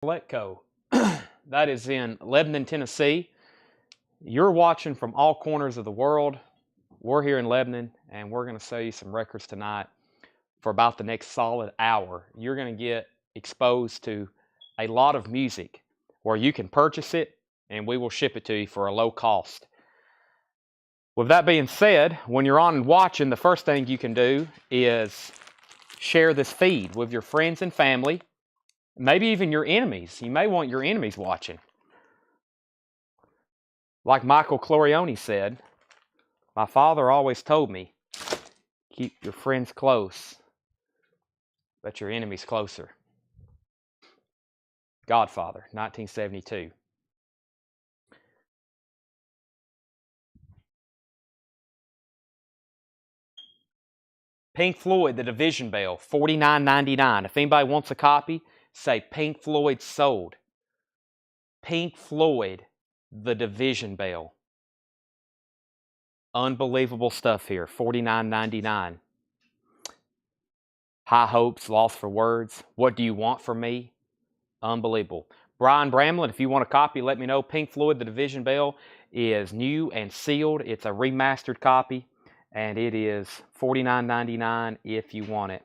Letco. That is in Lebanon, Tennessee. You're watching from all corners of the world. We're here in Lebanon, and we're going to sell you some records tonight for about the next solid hour. You're going to get exposed to a lot of music where you can purchase it, and we will ship it to you for a low cost. With that being said, when you're on and watching, the first thing you can do is share this feed with your friends and family. Maybe even your enemies. You may want your enemies watching. Like Michael Clorione said, my father always told me, keep your friends close, but your enemies closer. Godfather, 1972. Pink Floyd, The Division Bell, $49.99. If anybody wants a copy, say Pink Floyd sold. Pink Floyd, The Division Bell. Unbelievable stuff here, $49.99. High Hopes, Lost for Words. What Do You Want From Me? Unbelievable. Brian Bramlin, if you want a copy, let me know. Pink Floyd, The Division Bell is new and sealed. It's a remastered copy, and it is $49.99 if you want it.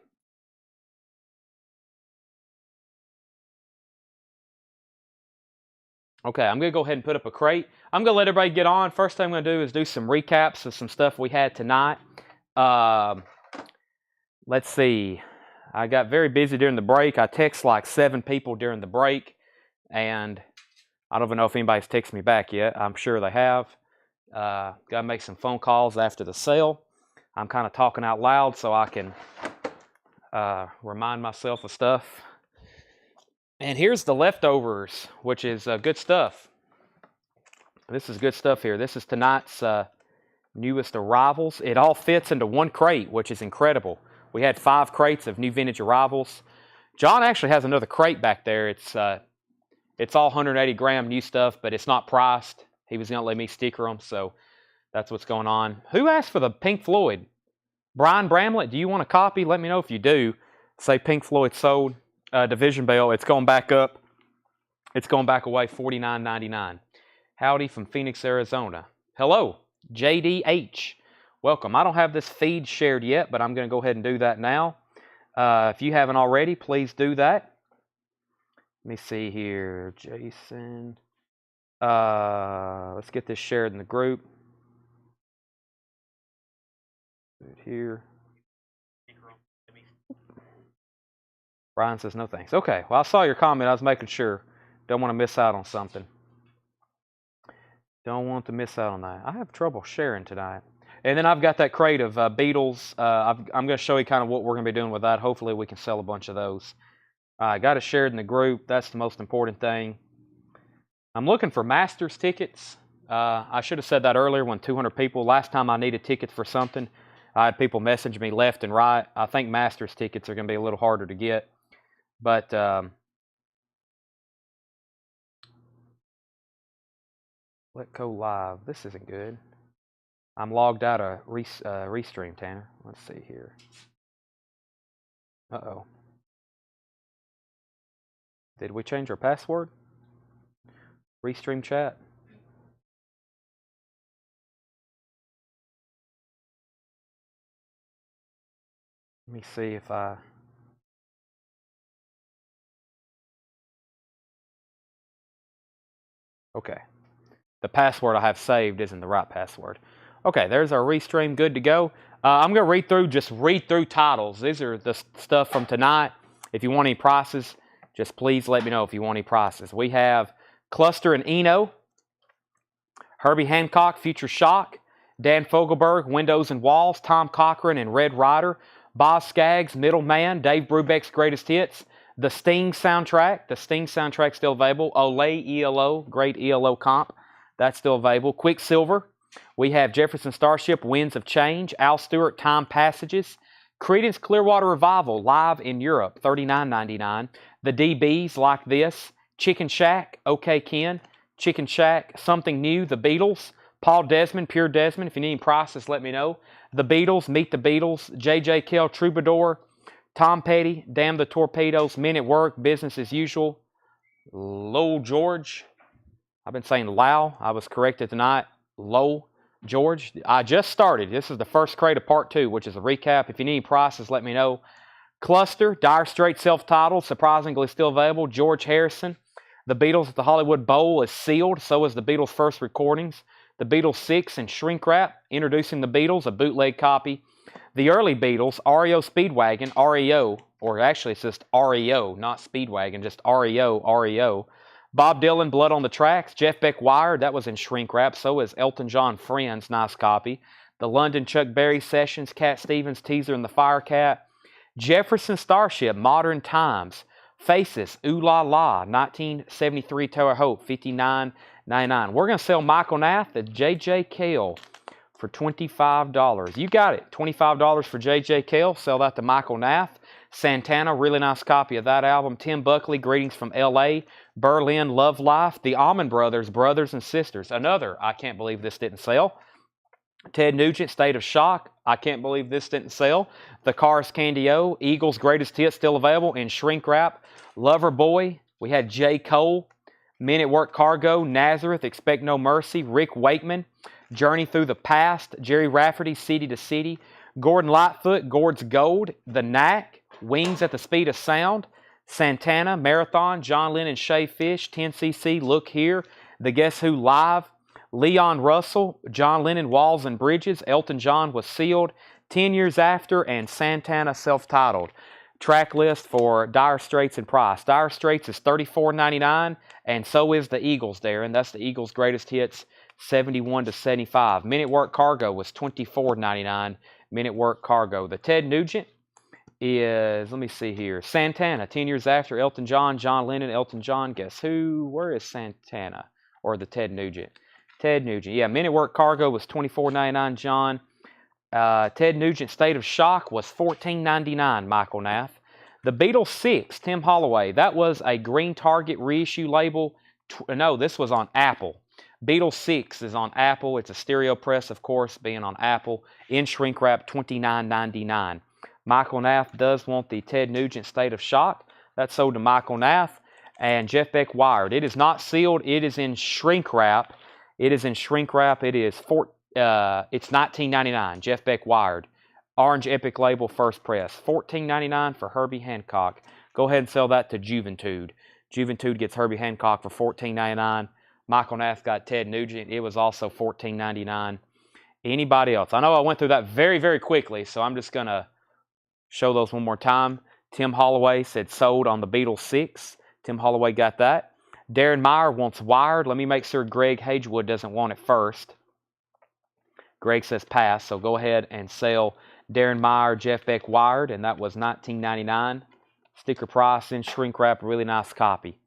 Okay, I'm going to go ahead and put up a crate. I'm going to let everybody get on. First thing I'm going to do is do some recaps of some stuff we had tonight. Let's see. I got very busy during the break. I text like 7 people during the break, and I don't even know if anybody's texted me back yet. I'm sure they have. Got to make some phone calls after the sale. I'm kind of talking out loud so I can remind myself of stuff. And here's the leftovers, which is good stuff. This is good stuff here. This is tonight's newest arrivals. It all fits into one crate, which is incredible. We had 5 crates of new vintage arrivals. John actually has another crate back there. It's all 180-gram new stuff, but it's not priced. He was going to let me sticker them, so that's what's going on. Who asked for the Pink Floyd? Brian Bramlett, do you want a copy? Let me know if you do. Say Pink Floyd sold. Division Bell, it's going back up. It's going back away, $49.99. Howdy from Phoenix, Arizona. Hello, JDH. Welcome. I don't have this feed shared yet, but I'm going to go ahead and do that now. If you haven't already, please do that. Let me see here. Jason. Let's get this shared in the group. Right here. Brian says no thanks. Okay, well, I saw your comment. I was making sure. Don't want to miss out on something. Don't want to miss out on that. I have trouble sharing tonight. And then I've got that crate of Beatles. I'm going to show you kind of what we're going to be doing with that. Hopefully we can sell a bunch of those. I got it shared in the group. That's the most important thing. I'm looking for Masters tickets. I should have said that earlier when 200 people. Last time I needed tickets for something, I had people message me left and right. I think Masters tickets are going to be a little harder to get. But let go live. This isn't good. I'm logged out of Restream, Tanner. Let's see here. Uh-oh. Did we change our password? Restream chat. Let me see if I... Okay. The password I have saved isn't the right password. Okay, there's our Restream, good to go. I'm going to read through titles. These are the stuff from tonight. If you want any prices, just please let me know if you want any prices. We have Cluster and Eno, Herbie Hancock, Future Shock, Dan Fogelberg, Windows and Walls, Tom Cochran and Red Rider, Boz Scaggs, Middleman, Dave Brubeck's Greatest Hits, the Sting soundtrack. The Sting soundtrack still available. Olay ELO, great ELO comp. That's still available. Quicksilver. We have Jefferson Starship, Winds of Change. Al Stewart, Time Passages. Creedence Clearwater Revival, live in Europe, $39.99. The DBs, Like This. Chicken Shack, OK Ken. Chicken Shack, Something New, The Beatles. Paul Desmond, Pure Desmond. If you need any prices, let me know. The Beatles, Meet the Beatles. J.J. Kell, Troubadour. Tom Petty, Damn the Torpedoes, Men at Work, Business as Usual. Low George. I've been saying Lau. I was corrected tonight. Low George. I just started. This is the first crate of part 2, which is a recap. If you need any prices, let me know. Cluster, Dire Straits self-titled, surprisingly still available. George Harrison. The Beatles at the Hollywood Bowl is sealed. So is the Beatles' first recordings. The Beatles 6 in shrink wrap. Introducing the Beatles, a bootleg copy. The early Beatles, REO Speedwagon, REO, or actually it's just REO, not Speedwagon, just REO, REO. Bob Dylan, Blood on the Tracks. Jeff Beck Wired, that was in shrink wrap. So is Elton John Friends, nice copy. The London Chuck Berry Sessions, Cat Stevens, Teaser and the Firecat. Jefferson Starship, Modern Times. Faces, Ooh La La, 1973 Tower Hope, $59.99. We're going to sell Michael Nath, the J.J. Cale, for $25. You got it. $25 for J.J. Cale. Sell that to Michael Nath. Santana, really nice copy of that album. Tim Buckley, Greetings from L.A. Berlin, Love Life. The Allman Brothers, Brothers and Sisters. Another, I can't believe this didn't sell. Ted Nugent, State of Shock. I can't believe this didn't sell. The Cars Candy-O. Eagles, Greatest Hits, still available in shrink wrap. Lover Boy. We had J. Cole. Men at Work Cargo. Nazareth, Expect No Mercy. Rick Wakeman. Journey Through the Past. Jerry Rafferty, City to City. Gordon Lightfoot, Gord's Gold. The Knack. Wings at the Speed of Sound. Santana, Marathon. John Lennon, Shay Fish. 10cc, Look Here. The Guess Who Live. Leon Russell, John Lennon, Walls and Bridges. Elton John was sealed. 10 Years After, and Santana self-titled. Track list for Dire Straits and price. Dire Straits is $34.99, and so is the Eagles there, and that's the Eagles' greatest hits, 71 to 75. Men at Work Cargo was $24.99. Men at Work Cargo. The Ted Nugent is, let me see here, Santana, 10 Years After, Elton John, John Lennon, Elton John. Guess who? Where is Santana? Or the Ted Nugent? Ted Nugent. Yeah, Men at Work Cargo was $24.99, John. Ted Nugent, State of Shock was $14.99, Michael Nath. The Beatles 6, Tim Holloway. That was a Green Target reissue label. No, this was on Apple. Beatles 6 is on Apple. It's a stereo press, of course, being on Apple. In shrink wrap, $29.99. Michael Nath does want the Ted Nugent, State of Shock. That's sold to Michael Nath. And Jeff Beck Wired. It is not sealed. It is in shrink wrap. It is in shrink wrap. It is it's $19.99. Jeff Beck Wired. Orange Epic label, first press. $14.99 for Herbie Hancock. Go ahead and sell that to Juventude. Juventude gets Herbie Hancock for $14.99. Michael Nath got Ted Nugent. It was also $14.99. Anybody else? I know I went through that very, very quickly, so I'm just going to show those one more time. Tim Holloway said sold on the Beatles 6. Tim Holloway got that. Darren Meyer wants Wired. Let me make sure Greg Hagewood doesn't want it first. Greg says pass, so go ahead and sell Darren Meyer, Jeff Beck Wired, and that was $19.99. Sticker price in shrink wrap, really nice copy.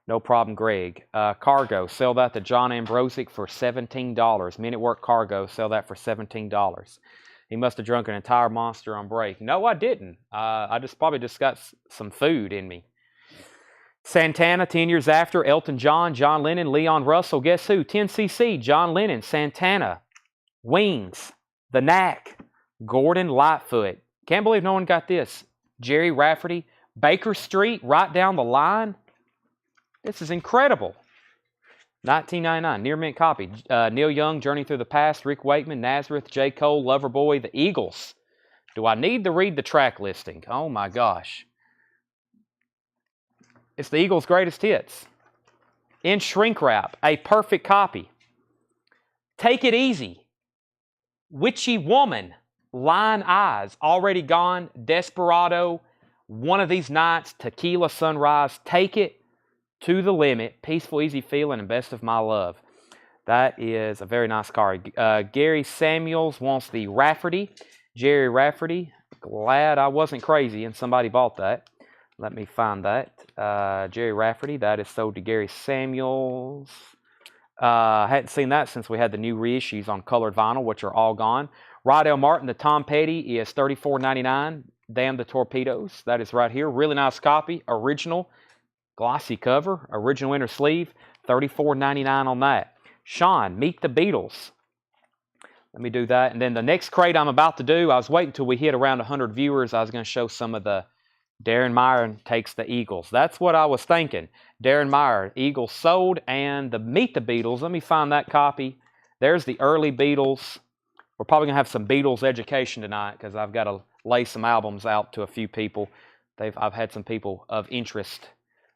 No problem, Greg. Cargo, sell that to John Ambrosic for $17. Men at Work Cargo, sell that for $17. He must have drunk an entire Monster on break. No, I didn't. I probably just got some food in me. Santana, 10 Years After, Elton John, John Lennon, Leon Russell. Guess who? 10cc, John Lennon, Santana. Wings, The Knack, Gordon Lightfoot. Can't believe no one got this. Jerry Rafferty, Baker Street, right down the line. This is incredible. $19.99, near mint copy. Neil Young, Journey Through the Past, Rick Wakeman, Nazareth, J. Cole, Loverboy, The Eagles. Do I need to read the track listing? Oh my gosh. It's the Eagles' greatest hits. In shrink wrap, a perfect copy. Take It Easy. Witchy Woman. Lion Eyes. Already Gone. Desperado. One of These Nights. Tequila Sunrise. Take It to the Limit. Peaceful, Easy Feeling, and Best of My Love. That is a very nice card. Gary Samuels wants the Rafferty. Jerry Rafferty. Glad I wasn't crazy and somebody bought that. Let me find that. Jerry Rafferty. That is sold to Gary Samuels. Hadn't seen that since we had the new reissues on colored vinyl, which are all gone. Rydell Martin, the Tom Petty, is $34.99. Damn the Torpedoes. That is right here. Really nice copy. Original. Glossy cover. Original inner sleeve. $34.99 on that. Sean, Meet the Beatles. Let me do that. And then the next crate I'm about to do, I was waiting until we hit around 100 viewers. I was going to show some of the Darren Meyer takes the Eagles. That's what I was thinking. Darren Meyer, Eagles sold, and the Meet the Beatles. Let me find that copy. There's the early Beatles. We're probably going to have some Beatles education tonight because I've got to lay some albums out to a few people. I've had some people of interest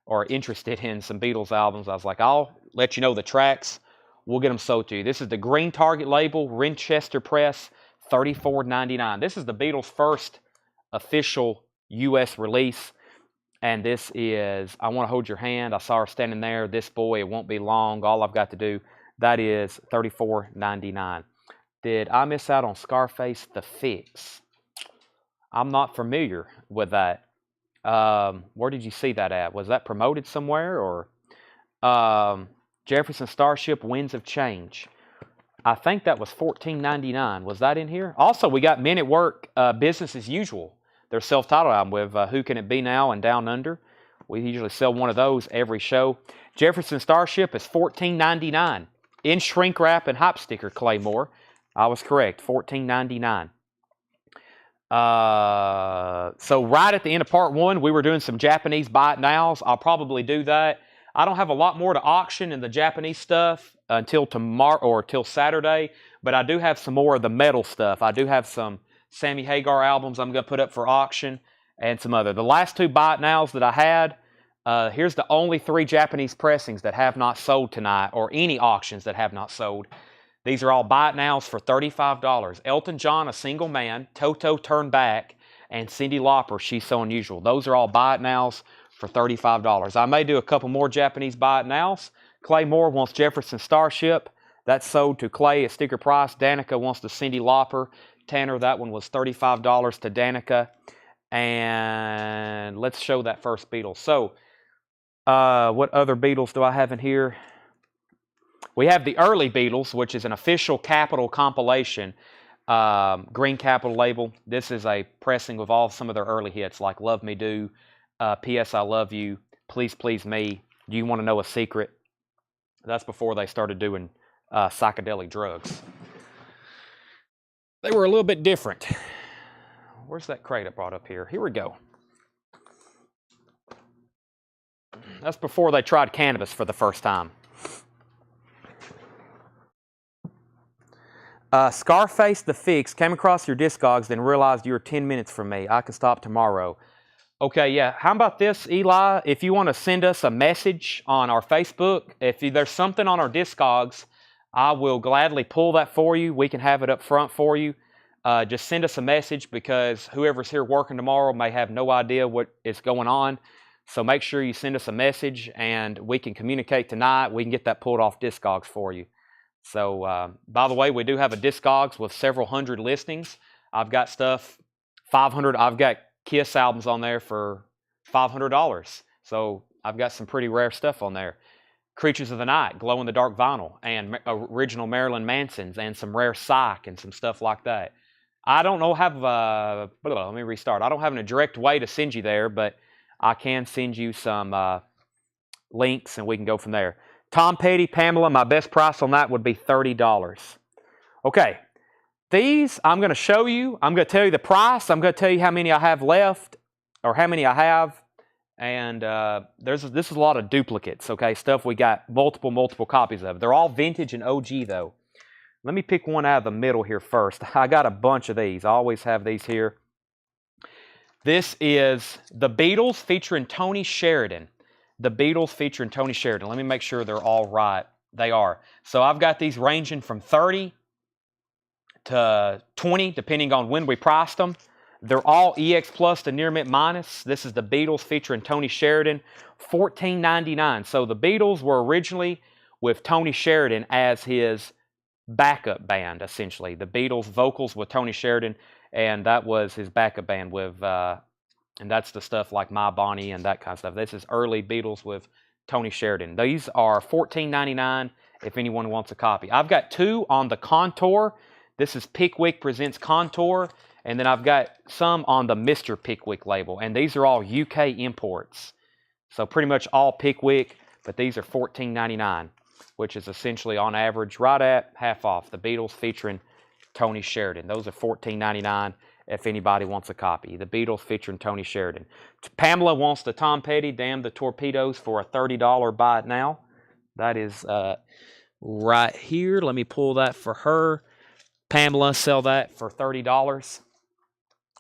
or interested in some Beatles albums. I was like, I'll let you know the tracks. We'll get them sold to you. This is the Green Target label, Winchester Press, $34.99. This is the Beatles' first official U.S. release. And this is I Want to Hold Your Hand. I saw her standing there. This Boy, It Won't Be Long. All I've got to do. That is $34.99. Did I miss out on Scarface The Fix? I'm not familiar with that. Where did you see that at? Was that promoted somewhere? Or Jefferson Starship, Winds of Change. I think that was $14.99. Was that in here? Also, we got Men at Work, Business as Usual. Their self-titled album with Who Can It Be Now and Down Under. We usually sell one of those every show. Jefferson Starship is $14.99. In shrink wrap and hop sticker, Claymore. I was correct, $14.99. So right at the end of part one, we were doing some Japanese buy it nows. I'll probably do that. I don't have a lot more to auction in the Japanese stuff until tomorrow or till Saturday, but I do have some more of the metal stuff. I do have some Sammy Hagar albums I'm going to put up for auction and some other. The last two buy it nows that I had, here's the only 3 Japanese pressings that have not sold tonight, or any auctions that have not sold. These are all buy it nows for $35. Elton John, A Single Man, Toto Turn Back, and Cyndi Lauper, She's So Unusual. Those are all buy it nows for $35. I may do a couple more Japanese buy it nows. Clay Moore wants Jefferson Starship. That's sold to Clay at sticker price. Danica wants the Cyndi Lauper. Tanner, that one was $35 to Danica. And let's show that first Beatles. So, what other Beatles do I have in here? We have the early Beatles, which is an official Capitol compilation, Green Capitol label. This is a pressing of all some of their early hits, like Love Me Do, P.S. I Love You, Please Please Me, Do You Want to Know a Secret? That's before they started doing psychedelic drugs. They were a little bit different. Where's that crate I brought up here? Here we go. That's before they tried cannabis for the first time. Scarface The Fix came across your Discogs, then realized you were 10 minutes from me. I can stop tomorrow. Okay, yeah. How about this, Eli? If you want to send us a message on our Facebook, if there's something on our Discogs, I will gladly pull that for you. We can have it up front for you. Just send us a message because whoever's here working tomorrow may have no idea what is going on. So make sure you send us a message and we can communicate tonight. We can get that pulled off Discogs for you. So, by the way, we do have a Discogs with several hundred listings. I've got stuff, 500. I've got Kiss albums on there for $500. So I've got some pretty rare stuff on there. Creatures of the Night, glow-in-the-dark vinyl, and original Marilyn Manson's, and some rare Psych and some stuff like that. I don't know let me restart. I don't have a direct way to send you there, but I can send you some links and we can go from there. Tom Petty, Pamela, my best price on that would be $30. Okay, these I'm going to show you. I'm going to tell you the price. I'm going to tell you how many I have left, or how many I have. And this is a lot of duplicates, okay, stuff we got multiple copies of. They're all vintage and OG, though. Let me pick one out of the middle here first. I got a bunch of these. I always have these here. This is the Beatles featuring Tony Sheridan. The Beatles featuring Tony Sheridan. Let me make sure they're all right. They are. So I've got these ranging from 30 to 20, depending on when we priced them. They're all EX Plus to Near Mint Minus. This is the Beatles featuring Tony Sheridan, $14.99. So the Beatles were originally with Tony Sheridan as his backup band, essentially. The Beatles vocals with Tony Sheridan, and that was his backup band with... and that's the stuff like My Bonnie and that kind of stuff. This is early Beatles with Tony Sheridan. These are $14.99 if anyone wants a copy. I've got 2 on the Contour. This is Pickwick Presents Contour. And then I've got some on the Mr. Pickwick label. And these are all UK imports. So pretty much all Pickwick, but these are $14.99, which is essentially on average right at half off. The Beatles featuring Tony Sheridan. Those are $14.99. if anybody wants a copy. The Beatles featuring Tony Sheridan. Pamela wants the Tom Petty, Damn the Torpedoes, for a $30 buy it now. That is right here. Let me pull that for her. Pamela, sell that for $30.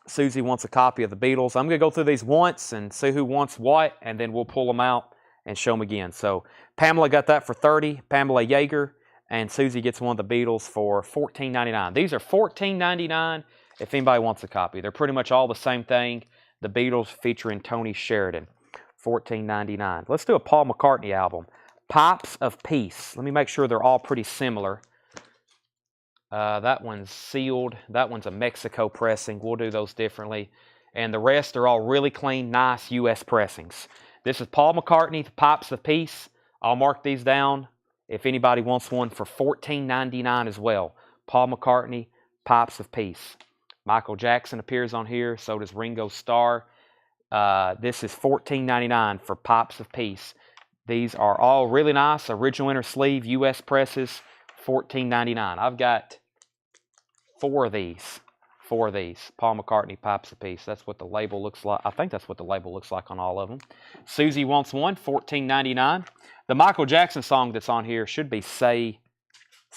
Susie wants a copy of the Beatles. I'm going to go through these once and see who wants what, and then we'll pull them out and show them again. So Pamela got that for $30, Pamela Yeager, and Susie gets one of the Beatles for $14.99. These are $14.99 if anybody wants a copy. They're pretty much all the same thing. The Beatles featuring Tony Sheridan, $14.99. Let's do a Paul McCartney album. Pipes of Peace. Let me make sure they're all pretty similar. That one's sealed. That one's a Mexico pressing. We'll do those differently. And the rest are all really clean, nice U.S. pressings. This is Paul McCartney, the Pipes of Peace. I'll mark these down if anybody wants one for $14.99 as well. Paul McCartney, Pipes of Peace. Michael Jackson appears on here. So does Ringo Starr. This is $14.99 for Pipes of Peace. These are all really nice. Original inner sleeve, U.S. presses, $14.99. I've got four of these. Paul McCartney Pipes of Peace. That's what the label looks like. I think that's what the label looks like on all of them. Susie wants one, $14.99. The Michael Jackson song that's on here should be Say,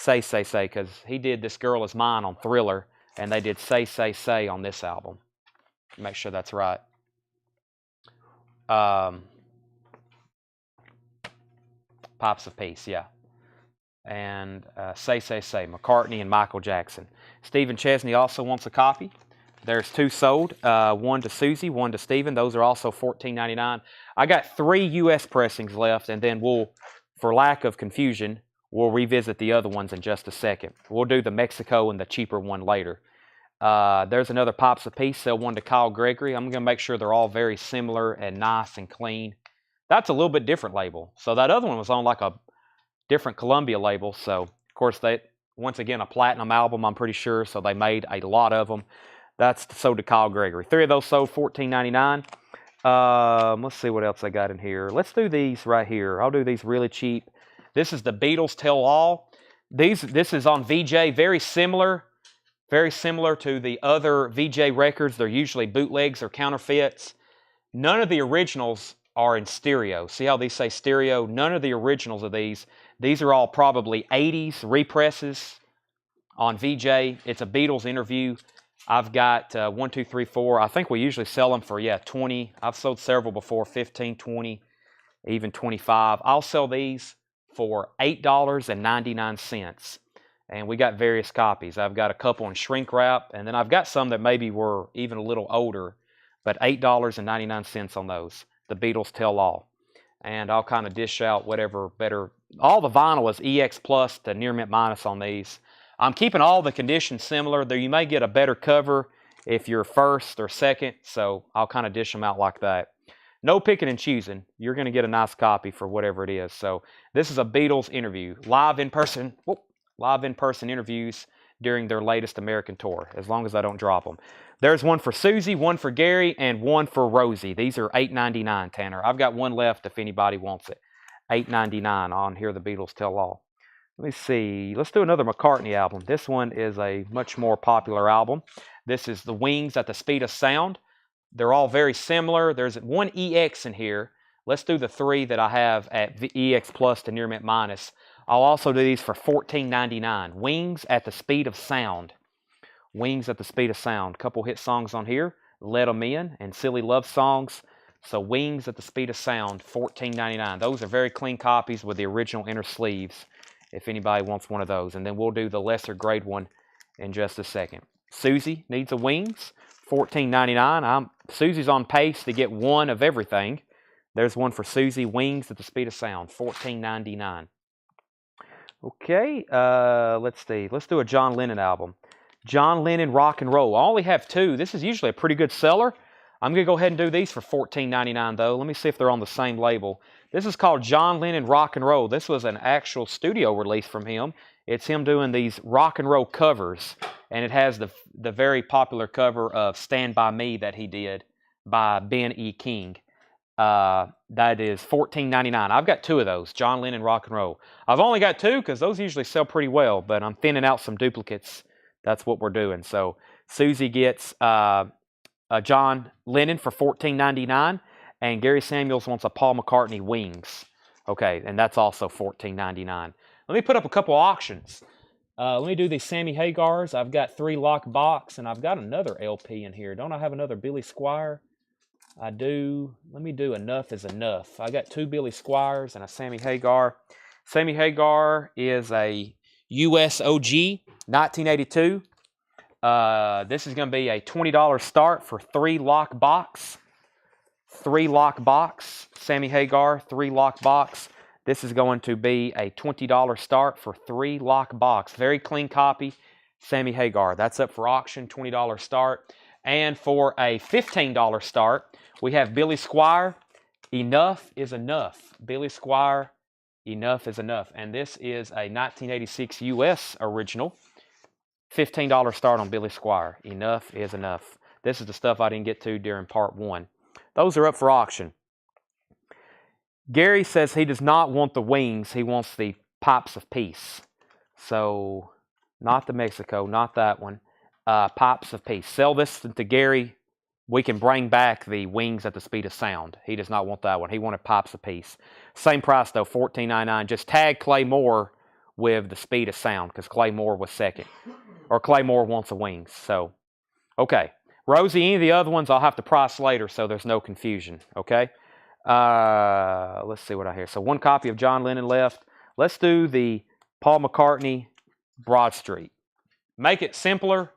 because he did This Girl Is Mine on Thriller, and they did Say, Say on this album. Make sure that's right. Pipes of Peace, yeah. And Say, McCartney and Michael Jackson. Stephen Chesney also wants a copy. There's two sold, one to Susie, one to Stephen. Those are also $14.99. I got 3 U.S. pressings left, and then we'll, for lack of confusion, we'll revisit the other ones in just a second. We'll do the Mexico and the cheaper one later. There's another Pipes of Peace. Sell one to Kyle Gregory. I'm going to make sure they're all very similar and nice and clean. That's a little bit different label. So that other one was on like a different Columbia label. So, of course, they once again a platinum album, I'm pretty sure. So they made a lot of them. That's sold to Kyle Gregory. 3 of those sold $14.99. Let's see what else I got in here. Let's do these right here. I'll do these really cheap. This is the Beatles Tell All. This is on VJ. Very similar to the other VJ records. They're usually bootlegs or counterfeits. None of the originals are in stereo. See how these say stereo? None of the originals of these. These are all probably 80s represses on VJ. It's a Beatles interview. I've got 1, 2, 3, 4. I think we usually sell them for, 20. I've sold several before, 15, 20, even 25. I'll sell these for $8.99. And we got various copies. I've got a couple in shrink wrap, and then I've got some that maybe were even a little older, but $8.99 on those. The Beatles Tell All. And I'll kind of dish out whatever better. All the vinyl is EX Plus to Near Mint Minus on these. I'm keeping all the conditions similar, though you may get a better cover if you're first or second, so I'll kind of dish them out like that. No picking and choosing. You're going to get a nice copy for whatever it is. So this is a Beatles interview, live in person interviews during their latest American tour, as long as I don't drop them. There's one for Susie, one for Gary, and one for Rosie. These are $8.99, Tanner. I've got one left if anybody wants it. $8.99 on Here the Beatles Tell All. Let me see. Let's do another McCartney album. This one is a much more popular album. This is The Wings at the Speed of Sound. They're all very similar. There's one EX in here. Let's do the 3 that I have at EX Plus to Near Mint Minus. I'll also do these for $14.99. Wings at the Speed of Sound. Wings at the Speed of Sound. Couple hit songs on here. Let 'Em In and Silly Love Songs. So Wings at the Speed of Sound, $14.99. Those are very clean copies with the original inner sleeves, if anybody wants one of those. And then we'll do the lesser grade one in just a second. Susie needs a Wings, $14.99. Susie's on pace to get one of everything. There's one for Susie, Wings at the Speed of Sound, $14.99. Okay, let's see. Let's do a John Lennon album. John Lennon Rock and Roll. I only have 2. This is usually a pretty good seller. I'm going to go ahead and do these for $14.99 though. Let me see if they're on the same label. This is called John Lennon Rock and Roll. This was an actual studio release from him. It's him doing these rock and roll covers, and it has the very popular cover of Stand By Me that he did by Ben E. King. That is $14.99. I've got 2 of those, John Lennon Rock and Roll. I've only got 2 because those usually sell pretty well, but I'm thinning out some duplicates. That's what we're doing. So Susie gets John Lennon for $14.99, and Gary Samuels wants a Paul McCartney Wings. Okay, and that's also $14.99. Let me put up a couple auctions. Let me do these Sammy Hagars. I've got 3 lock box, and I've got another LP in here. Don't I have another Billy Squier? I do. Let me do Enough is Enough. I got 2 Billy Squiers and a Sammy Hagar. Sammy Hagar is a US OG, 1982. This is going to be a $20 start for 3 lock box. 3 lock box. Sammy Hagar, 3 lock box. This is going to be a $20 start for 3 lock box. Very clean copy. Sammy Hagar. That's up for auction, $20 start. And for a $15 start, we have Billy Squier, Enough is Enough. Billy Squier, Enough is Enough. And this is a 1986 US original. $15 start on Billy Squier. Enough is Enough. This is the stuff I didn't get to during part 1. Those are up for auction. Gary says he does not want the Wings. He wants the Pipes of Peace. So, not the Mexico, not that one. Pipes of Peace. Sell this to Gary. We can bring back the Wings at the Speed of Sound. He does not want that one. He wanted Pipes of Peace. Same price though, $14.99. Just tag Clay Moore with the Speed of Sound because Clay Moore was second. Or Clay Moore wants the Wings. So, okay. Rosie, any of the other ones I'll have to price later so there's no confusion. Okay. Let's see what I hear. So 1 copy of John Lennon left. Let's do the Paul McCartney Broad Street. Make it simpler.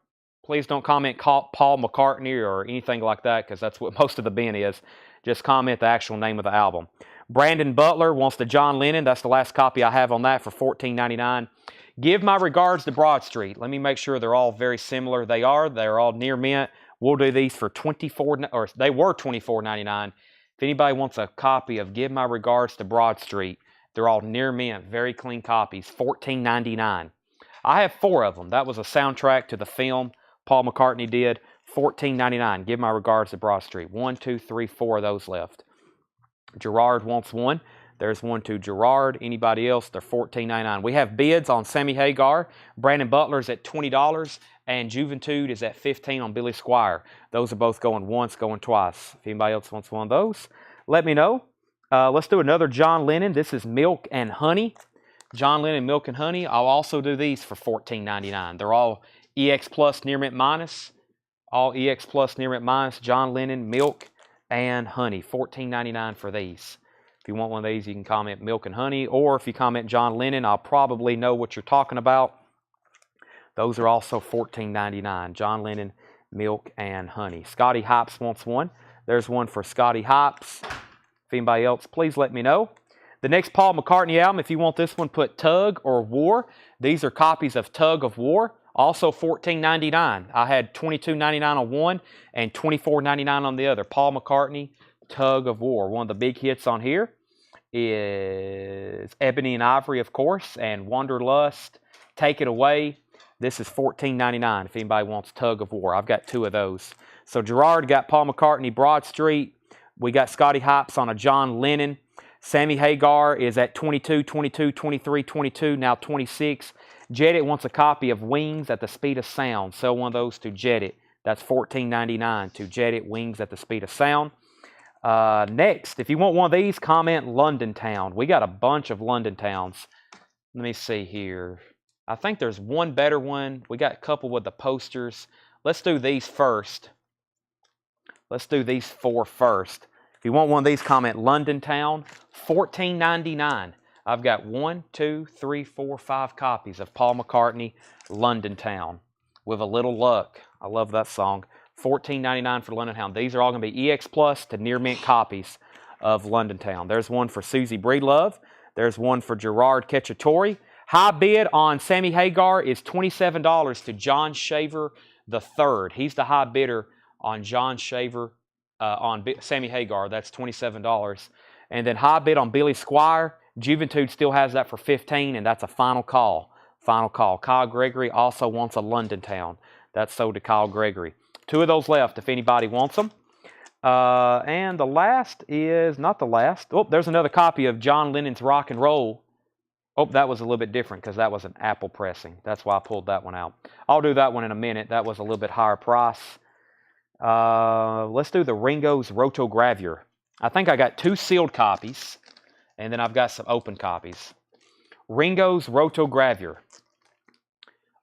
Please don't comment Paul McCartney or anything like that because that's what most of the bin is. Just comment the actual name of the album. Brandon Butler wants the John Lennon. That's the last copy I have on that for $14.99. Give my regards to Broad Street. Let me make sure they're all very similar. They are. They're all near mint. We'll do these for they were $24.99. If anybody wants a copy of Give My Regards to Broad Street, they're all near mint, very clean copies, $14.99. I have 4 of them. That was a soundtrack to the film Paul McCartney did, $14.99. Give My Regards to Broad Street. 1, 2, 3, 4 of those left. Gerard wants one. There's one to Gerard. Anybody else? They're $14.99. We have bids on Sammy Hagar. Brandon Butler's at $20. And Juventude is at $15 on Billy Squier. Those are both going once, going twice. If anybody else wants one of those, let me know. Let's do another John Lennon. This is Milk and Honey. John Lennon, Milk and Honey. I'll also do these for $14.99. They're all EX Plus Near Mint Minus. All EX Plus Near Mint Minus. John Lennon, Milk and Honey. $14.99 for these. If you want one of these, you can comment Milk and Honey. Or if you comment John Lennon, I'll probably know what you're talking about. Those are also $14.99. John Lennon, Milk and Honey. Scotty Hops wants one. There's one for Scotty Hops. If anybody else, please let me know. The next Paul McCartney album, if you want this one, put Tug or War. These are copies of Tug of War. Also $14.99. I had $22.99 on one and $24.99 on the other. Paul McCartney, Tug of War. One of the big hits on here is Ebony and Ivory, of course, and Wanderlust, Take It Away. This is $14.99 if anybody wants Tug of War. I've got 2 of those. So Gerard got Paul McCartney, Broad Street. We got Scotty Hops on a John Lennon. Sammy Hagar is at 22, 22, 23, 22, now 26. Jedit wants a copy of Wings at the Speed of Sound. Sell one of those to Jedit. That's $14.99 to Jedit, Wings at the Speed of Sound. Next, if you want one of these, comment London Town. We got a bunch of London Towns. Let me see here. I think there's one better one. We got a couple with the posters. Let's do these first. Let's do these 4 first. If you want one of these, comment London Town. $14.99. I've got 1, 2, 3, 4, 5 copies of Paul McCartney, London Town. With a Little Luck. I love that song. $14.99 for London Town. These are all going to be EX Plus to near mint copies of London Town. There's one for Susie Breedlove. There's one for Gerard Cacciatore. High bid on Sammy Hagar is $27 to John Shaver III. He's the high bidder on John Shaver, on Sammy Hagar. That's $27. And then high bid on Billy Squier. Juventude still has that for $15, and that's a final call. Final call. Kyle Gregory also wants a London Town. That's sold to Kyle Gregory. 2 of those left if anybody wants them. And the last is, not the last. Oh, there's another copy of John Lennon's Rock and Roll. Oh, that was a little bit different because that was an Apple pressing. That's why I pulled that one out. I'll do that one in a minute. That was a little bit higher price. Let's do the Ringo's Rotogravure. I think I got 2 sealed copies, and then I've got some open copies. Ringo's Rotogravure.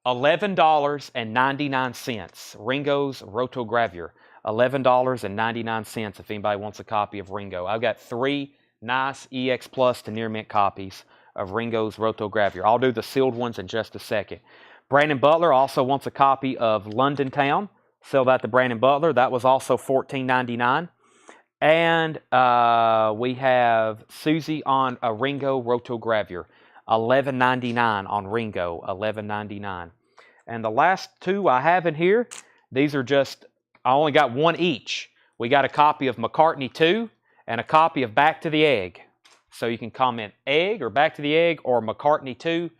$11.99. Ringo's Rotogravure. $11.99 if anybody wants a copy of Ringo. I've got 3 nice EX Plus to near mint copies of Ringo's Rotogravure. I'll do the sealed ones in just a second. Brandon Butler also wants a copy of London Town. Sell that to Brandon Butler. That was also $14.99. And we have Susie on a Ringo Rotogravure. $11.99 on Ringo. $11.99. And the last 2 I have in here, these are just, I only got 1 each. We got a copy of McCartney 2 and a copy of Back to the Egg. So you can comment Egg or Back to the Egg or McCartney 2,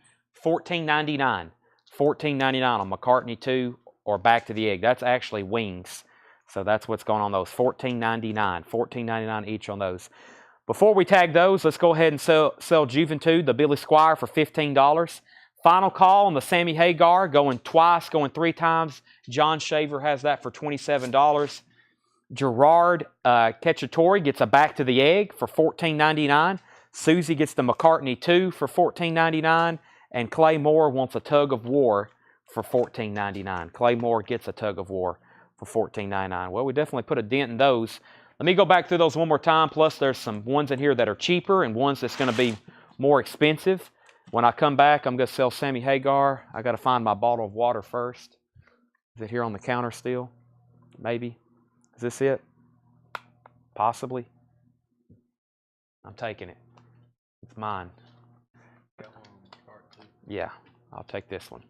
$14.99. $14.99 on McCartney 2 or Back to the Egg. That's actually Wings. So that's what's going on those. $14.99. $14.99 each on those. Before we tag those, let's go ahead and sell Juventude, the Billy Squier, for $15. Final call on the Sammy Hagar, going twice, going 3 times. John Shaver has that for $27. Gerard Cacciatore gets a Back to the Egg for $14.99. Susie gets the McCartney 2 for $14.99. And Clay Moore wants a Tug of War for $14.99. Clay Moore gets a Tug of War for $14.99. Well, we definitely put a dent in those. Let me go back through those one more time. Plus, there's some ones in here that are cheaper and ones that's going to be more expensive. When I come back, I'm going to sell Sammy Hagar. I got to find my bottle of water first. Is it here on the counter still? Maybe. Is this it? Possibly. I'm taking it. It's mine. Yeah, I'll take this one.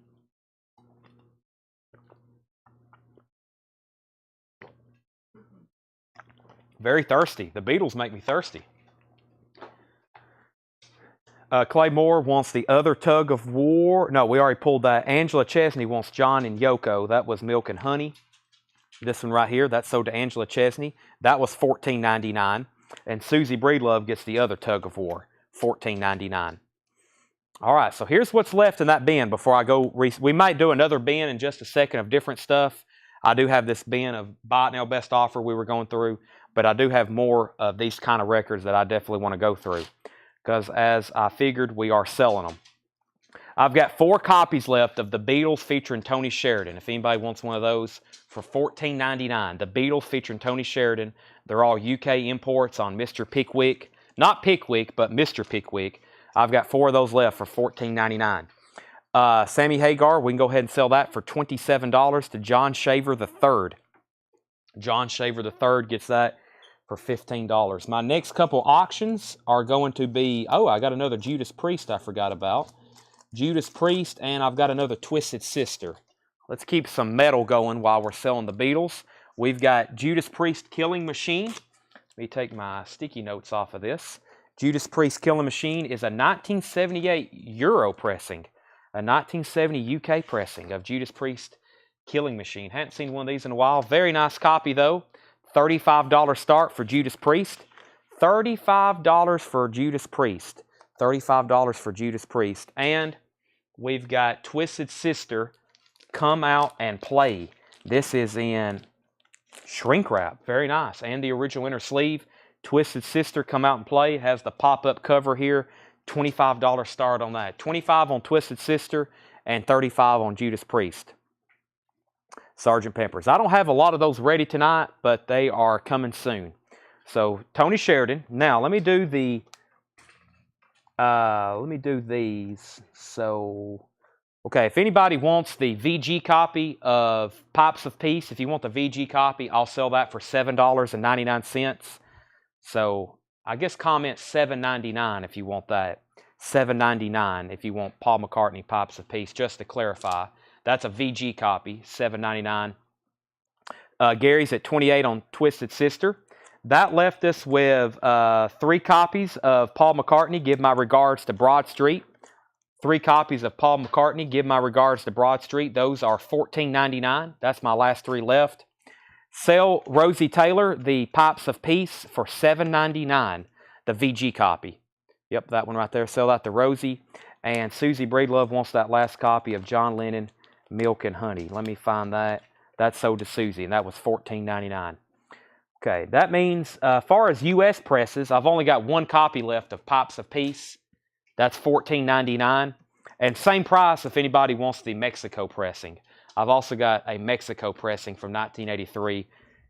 Very thirsty. The Beatles make me thirsty. Clay Moore wants the other Tug of War. No, we already pulled that. Angela Chesney wants John and Yoko. That was Milk and Honey. This one right here, that's sold to Angela Chesney. That was $14.99. And Susie Breedlove gets the other Tug of War, $14.99. All right, so here's what's left in that bin before I go. We might do another bin in just a second of different stuff. I do have this bin of Buy It Now Best Offer we were going through, but I do have more of these kind of records that I definitely want to go through because as I figured, we are selling them. I've got 4 copies left of the Beatles featuring Tony Sheridan. If anybody wants one of those for $14.99. The Beatles featuring Tony Sheridan. They're all UK imports on Mr. Pickwick. Not Pickwick, but Mr. Pickwick. I've got 4 of those left for $14.99. Sammy Hagar, we can go ahead and sell that for $27 to John Shaver III. John Shaver III gets that for $15. My next couple auctions are going to be, oh, I got another Judas Priest I forgot about. Judas Priest, and I've got another Twisted Sister. Let's keep some metal going while we're selling the Beatles. We've got Judas Priest Killing Machine. Let me take my sticky notes off of this. Judas Priest Killing Machine is a 1978 Euro pressing, a 1970 UK pressing of Judas Priest Killing Machine. Hadn't seen one of these in a while. Very nice copy though. $35 start for Judas Priest. $35 for Judas Priest. $35 for Judas Priest. And we've got Twisted Sister Come Out and Play. This is in shrink wrap. Very nice. And the original inner sleeve. Twisted Sister Come Out and Play. It has the pop-up cover here. $25 start on that. $25 on Twisted Sister and $35 on Judas Priest. Sgt. Pepper's. I don't have a lot of those ready tonight, but they are coming soon. So Tony Sheridan. Now let me do the these. So okay, if anybody wants the VG copy of Pipes of Peace, if you want the VG copy, I'll sell that for $7.99. So I guess comment $7.99 if you want that. $7.99 if you want Paul McCartney Pipes of Peace, just to clarify. That's a VG copy, $7.99. Gary's at $28 on Twisted Sister. That left us with 3 copies of Paul McCartney, Give My Regards to Broad Street. 3 copies of Paul McCartney, Give My Regards to Broad Street. Those are $14.99. That's my last 3 left. Sell Rosie Taylor the Pipes of Peace for $7.99, the VG copy. Yep, that one right there. Sell that to Rosie. And Susie Breedlove wants that last copy of John Lennon, Milk and Honey. Let me find that. That's sold to Susie, and that was $14.99. Okay, that means as far as U.S. presses, I've only got one copy left of Pops of Peace. That's $14.99. And same price if anybody wants the Mexico pressing. I've also got a Mexico pressing from 1983.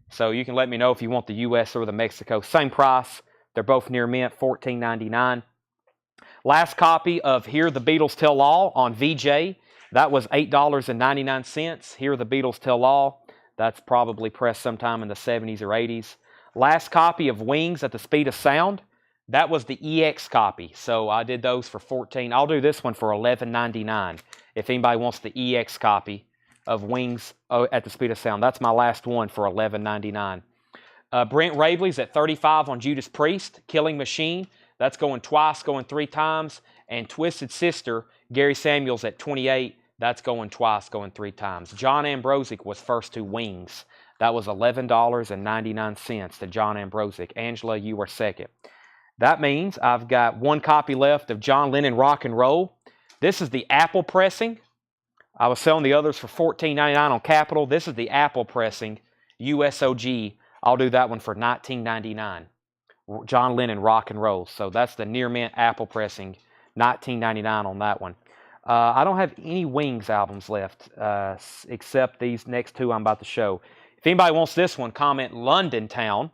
So you can let me know if you want the U.S. or the Mexico. Same price. They're both near mint, $14.99. Last copy of Hear the Beatles Tell All on VJ. That was $8.99. Hear the Beatles Tell All. That's probably pressed sometime in the 70s or 80s. Last copy of Wings at the Speed of Sound. That was the EX copy. So I did those for $14. I'll do this one for $11.99 if anybody wants the EX copy of Wings at the Speed of Sound. That's my last one for $11.99. Brent Rabley's at 35 on Judas Priest. Killing Machine. That's going twice, going 3 times. And Twisted Sister, Gary Samuels at 28. That's going twice, going 3 times. John Ambrosic was first to Wings. That was $11.99 to John Ambrosic. Angela, you were second. That means I've got one copy left of John Lennon Rock and Roll. This is the Apple pressing. I was selling the others for $14.99 on Capitol. This is the Apple pressing, USOG. I'll do that one for $19.99. John Lennon Rock and Roll. So that's the near mint Apple pressing, $19.99 on that one. I don't have any Wings albums left except these next two I'm about to show. If anybody wants this one, comment London Town,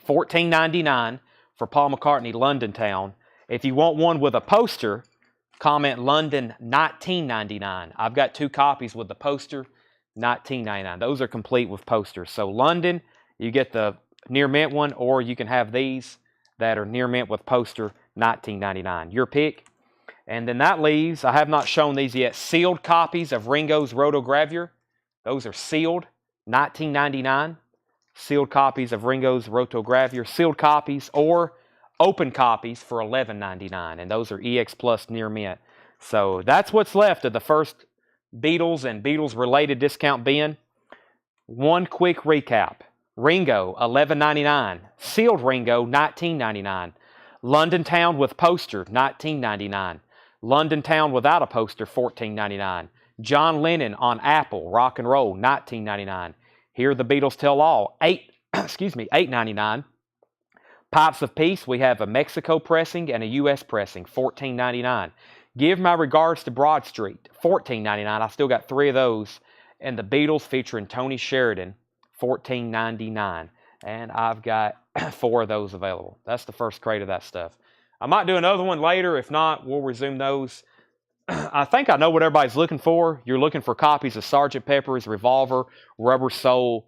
$14.99 for Paul McCartney, London Town. If you want one with a poster, comment London, $19.99. I've got 2 copies with the poster, $19.99. Those are complete with posters. So London, you get the near mint one, or you can have these that are near mint with poster, $19.99. Your pick. And then that leaves, I have not shown these yet, sealed copies of Ringo's Rotogravure. Those are sealed, $19.99. Sealed copies of Ringo's Rotogravure, sealed copies, or open copies for $11.99. And those are EX Plus near mint. So that's what's left of the first Beatles and Beatles-related discount bin. One quick recap. Ringo, $11.99. Sealed Ringo, $19.99. London Town with poster, $19.99. London Town without a poster, $14.99. John Lennon on Apple, Rock and Roll, $19.99. Hear the Beatles Tell All, $8.99. Pipes of Peace, we have a Mexico pressing and a U.S. pressing, $14.99. Give My Regards to Broad Street, $14.99. I still got 3 of those. And the Beatles featuring Tony Sheridan, $14.99. And I've got 4 of those available. That's the first crate of that stuff. I might do another one later. If not, we'll resume those. I think I know what everybody's looking for. You're looking for copies of Sgt. Pepper's Revolver, Rubber Soul,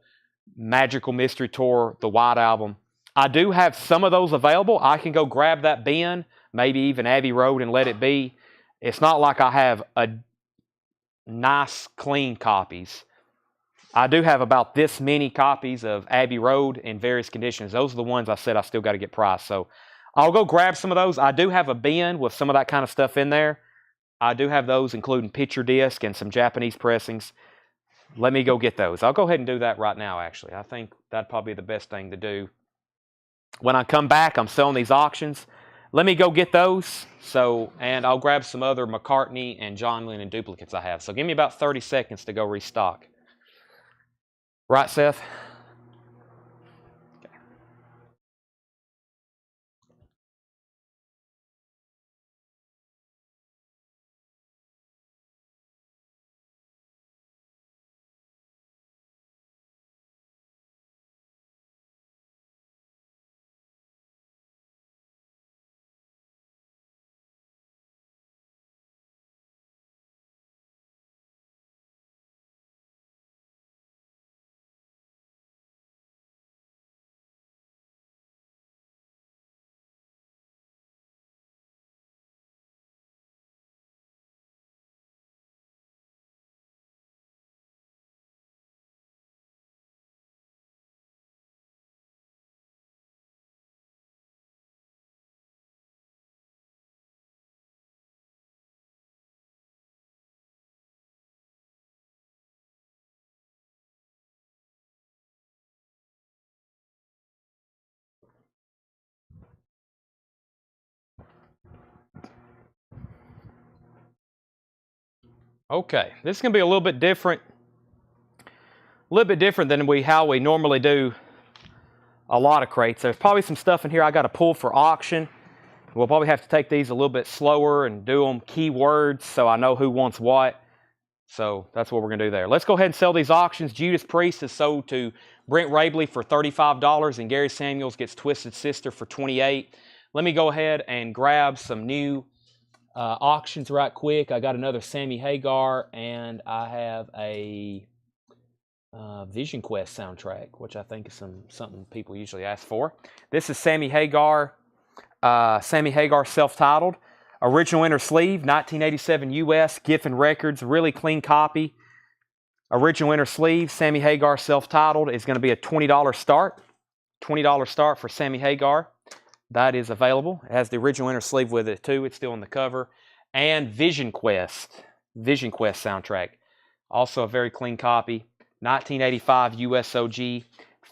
Magical Mystery Tour, the White Album. I do have some of those available. I can go grab that bin, maybe even Abbey Road, and let it be. It's not like I have a nice, clean copies. I do have about this many copies of Abbey Road in various conditions. Those are the ones I said I still got to get priced. So I'll go grab some of those. I do have a bin with some of that kind of stuff in there. I do have those, including picture disc and some Japanese pressings. Let me go get those. I'll go ahead and do that right now, actually. I think that'd probably be the best thing to do. When I come back, I'm selling these auctions. Let me go get those. And I'll grab some other McCartney and John Lennon duplicates I have. So give me about 30 seconds to go restock. Right, Seth? Okay, this is going to be a little bit different. Than how we normally do a lot of crates. There's probably some stuff in here I got to pull for auction. We'll probably have to take these a little bit slower and do them keywords so I know who wants what. So that's what we're going to do there. Let's go ahead and sell these auctions. Judas Priest is sold to Brent Rabley for $35, and Gary Samuels gets Twisted Sister for $28. Let me go ahead and grab some new auctions right quick. I got another Sammy Hagar, and I have a Vision Quest soundtrack, which I think is something people usually ask for. This is Sammy Hagar self-titled. Original inner sleeve, 1987 US, Giffen Records, really clean copy. Original inner sleeve, Sammy Hagar self-titled, is going to be a $20 start. $20 start for Sammy Hagar. That is available. It has the original inner sleeve with it too. It's still on the cover. And Vision Quest soundtrack. Also a very clean copy. 1985 USOG.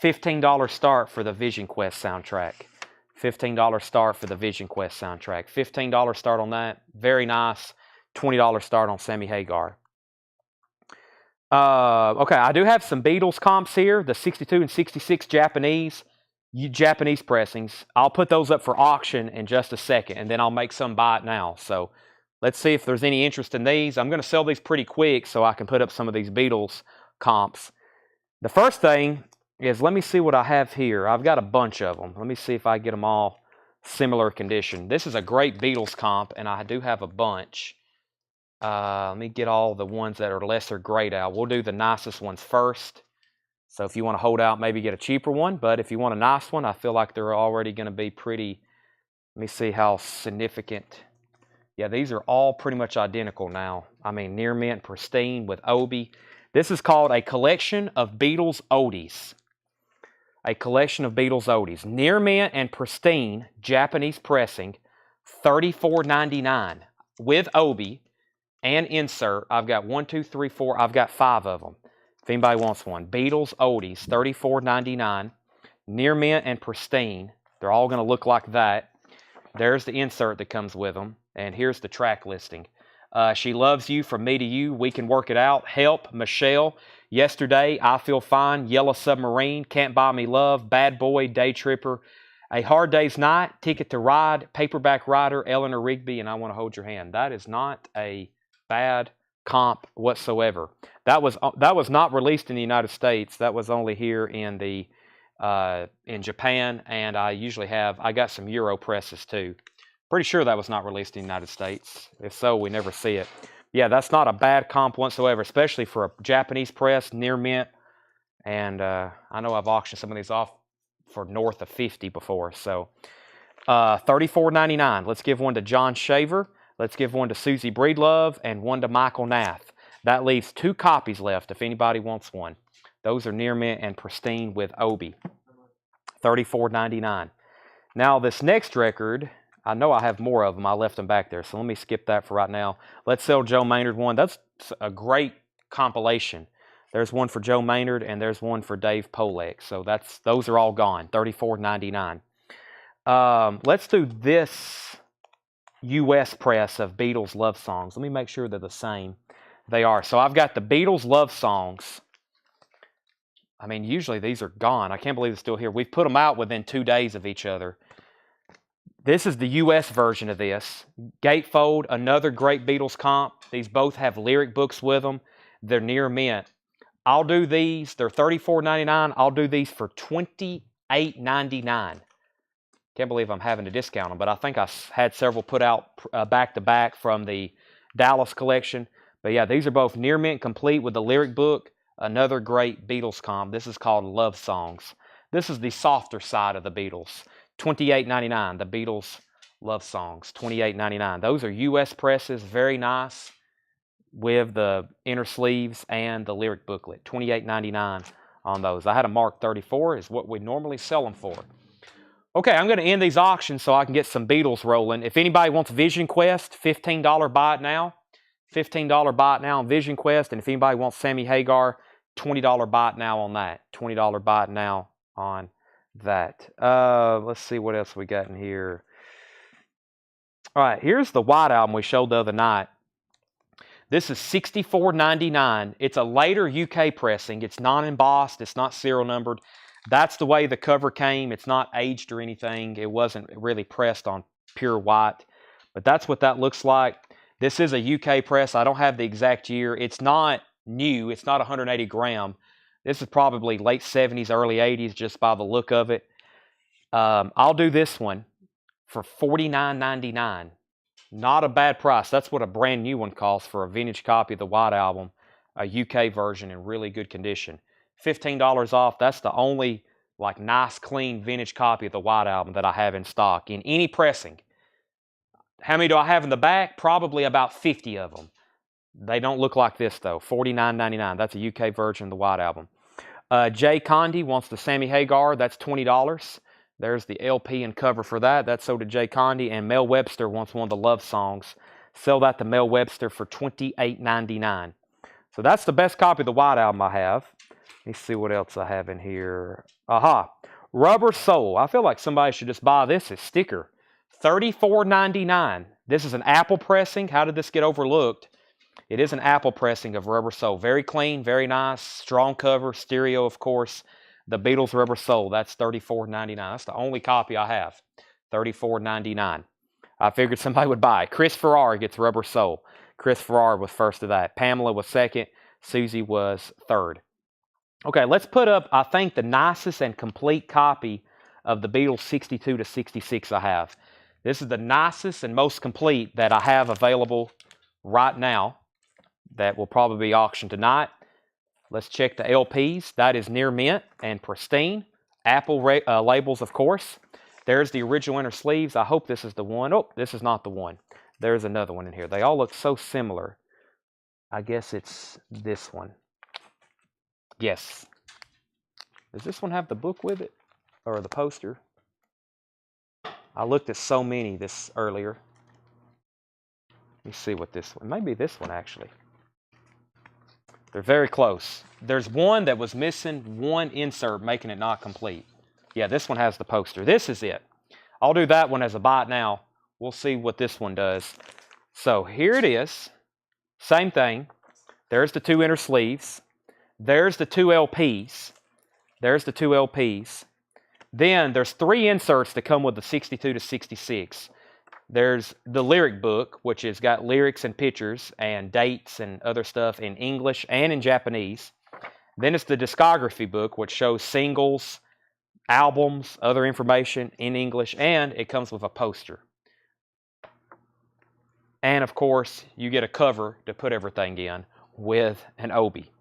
$15 start for the Vision Quest soundtrack. $15 start for the Vision Quest soundtrack. $15 start on that. Very nice. $20 start on Sammy Hagar. Okay, I do have some Beatles comps here. The 62 and 66 Japanese pressings. I'll put those up for auction in just a second, and then I'll make some buy it now. So let's see if there's any interest in these. I'm going to sell these pretty quick so I can put up some of these Beatles comps. The first thing is, let me see what I have here. I've got a bunch of them. Let me see if I get them all similar condition. This is a great Beatles comp, and I do have a bunch. Let me get all the ones that are lesser grayed out. We'll do the nicest ones first. So if you want to hold out, maybe get a cheaper one. But if you want a nice one, I feel like they're already going to be pretty. Let me see how significant. Yeah, these are all pretty much identical now. I mean, near mint, pristine with Obi. This is called a collection of Beatles oldies. A collection of Beatles oldies. Near mint and pristine, Japanese pressing, $34.99 with Obi and insert. I've got 1, 2, 3, 4. I've got 5 of them. If anybody wants one. Beatles oldies, $34.99. Near mint and pristine. They're all going to look like that. There's the insert that comes with them. And here's the track listing. She Loves You, From Me to You, We Can Work It Out, Help, Michelle, Yesterday, I Feel Fine, Yellow Submarine, Can't Buy Me Love, Bad Boy, Day Tripper, A Hard Day's Night, Ticket to Ride, Paperback Rider, Eleanor Rigby, and I Want to Hold Your Hand. That is not a bad comp whatsoever. That was not released in the United States. That was only here in Japan, and I got some Euro presses too. Pretty sure that was not released in the United States. If so, we never see it. Yeah, that's not a bad comp whatsoever, especially for a Japanese press, near mint. And I know I've auctioned some of these off for north of 50 before. So $34.99. Let's give one to John Shaver. Let's give one to Susie Breedlove and one to Michael Nath. That leaves 2 copies left if anybody wants one. Those are near mint and pristine with Obi. $34.99. Now this next record, I know I have more of them. I left them back there, so let me skip that for right now. Let's sell Joe Maynard one. That's a great compilation. There's one for Joe Maynard, and there's one for Dave Polek. So those are all gone, $34.99. Let's do this U.S. press of Beatles love songs. Let me make sure they're the same. They are. So I've got the Beatles love songs. I mean, usually these are gone. I can't believe they're still here. We've put them out within 2 days of each other. This is the U.S. version of this. Gatefold, another great Beatles comp. These both have lyric books with them. They're near mint. I'll do these. They're $34.99. I'll do these for $28.99. Can't believe I'm having to discount them, but I think I had several put out back-to-back from the Dallas collection. But yeah, these are both near mint complete with the lyric book. Another great Beatles comp. This is called Love Songs. This is the softer side of the Beatles. $28.99, the Beatles love songs, $28.99. Those are U.S. presses, very nice, with the inner sleeves and the lyric booklet. $28.99 on those. I had a Mark 34 is what we normally sell them for. Okay, I'm going to end these auctions so I can get some Beatles rolling. If anybody wants Vision Quest, $15 buy it now. $15 buy it now on Vision Quest. And if anybody wants Sammy Hagar, $20 buy it now on that. $20 buy it now on that. Let's see what else we got in here. All right, here's the White Album we showed the other night. This is $64.99. It's a later UK pressing. It's non-embossed. It's not serial numbered. That's the way the cover came. It's not aged or anything. It wasn't really pressed on pure white. But that's what that looks like. This is a UK press. I don't have the exact year. It's not new. It's not 180 gram. This is probably late 70s, early 80s, just by the look of it. I'll do this one for $49.99. Not a bad price. That's what a brand new one costs for a vintage copy of the White Album, a UK version in really good condition. $15 off. That's the only like nice, clean, vintage copy of the White Album that I have in stock in any pressing. How many do I have in the back? Probably about 50 of them. They don't look like this though. $49.99. That's a UK version of the White Album. Jay Condi wants the Sammy Hagar. That's $20. There's the LP and cover for that. That's sold to Jay Condi. And Mel Webster wants one of the love songs. Sell that to Mel Webster for $28.99. So that's the best copy of the White Album I have. Let me see what else I have in here. Aha. Rubber Soul. I feel like somebody should just buy this as sticker. $34.99. This is an Apple pressing. How did this get overlooked? It is an Apple pressing of Rubber Soul. Very clean, very nice, strong cover, stereo, of course. The Beatles Rubber Soul. That's $34.99. That's the only copy I have. $34.99. I figured somebody would buy it. Chris Farrar gets Rubber Soul. Chris Farrar was first to that. Pamela was second. Susie was third. Okay, let's put up, I think, the nicest and complete copy of the Beatles 62 to 66 I have. This is the nicest and most complete that I have available right now that will probably be auctioned tonight. Let's check the LPs. That is near mint and pristine. Apple labels, of course. There's the original inner sleeves. I hope this is the one. Oh, this is not the one. There's another one in here. They all look so similar. I guess it's this one. Yes. Does this one have the book with it? Or the poster? I looked at so many this earlier. Let me see what this one. Maybe this one actually. They're very close. There's one that was missing one insert, making it not complete. Yeah, this one has the poster. This is it. I'll do that one as a buy it now. We'll see what this one does. So here it is. Same thing. There's the two inner sleeves. There's the two LPs. There's the two LPs. Then there's three inserts that come with the 62 to 66. There's the lyric book, which has got lyrics and pictures and dates and other stuff in English and in Japanese. Then it's the discography book, which shows singles, albums, other information in English, and it comes with a poster. And of course, you get a cover to put everything in with an obi.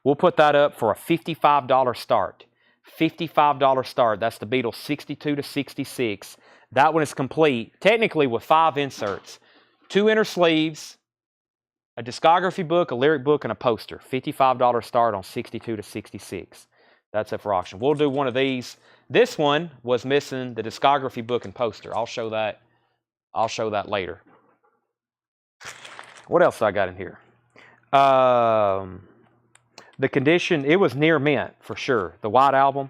We'll put that up for a $55 start. $55 start. That's the Beatles 62 to 66. That one is complete, technically with 5 inserts. 2 inner sleeves, a discography book, a lyric book, and a poster. $55 start on 62 to 66. That's it for auction. We'll do one of these. This one was missing the discography book and poster. I'll show that later. What else I got in here? The condition, it was near mint for sure. The White Album,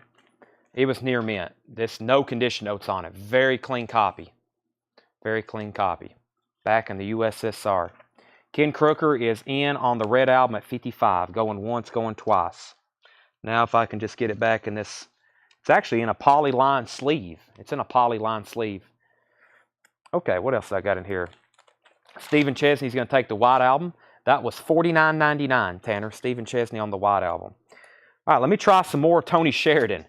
it was near mint. There's no condition notes on it. Very clean copy. Very clean copy. Back in the USSR. Ken Crooker is in on the Red Album at 55. Going once, going twice. Now if I can just get it back in this. It's actually in a polyline sleeve. It's in a polyline sleeve. Okay, what else I got in here? Stephen Chesney's going to take the White Album. That was $49.99, Tanner. Stephen Chesney on the White Album. All right, let me try some more Tony Sheridan.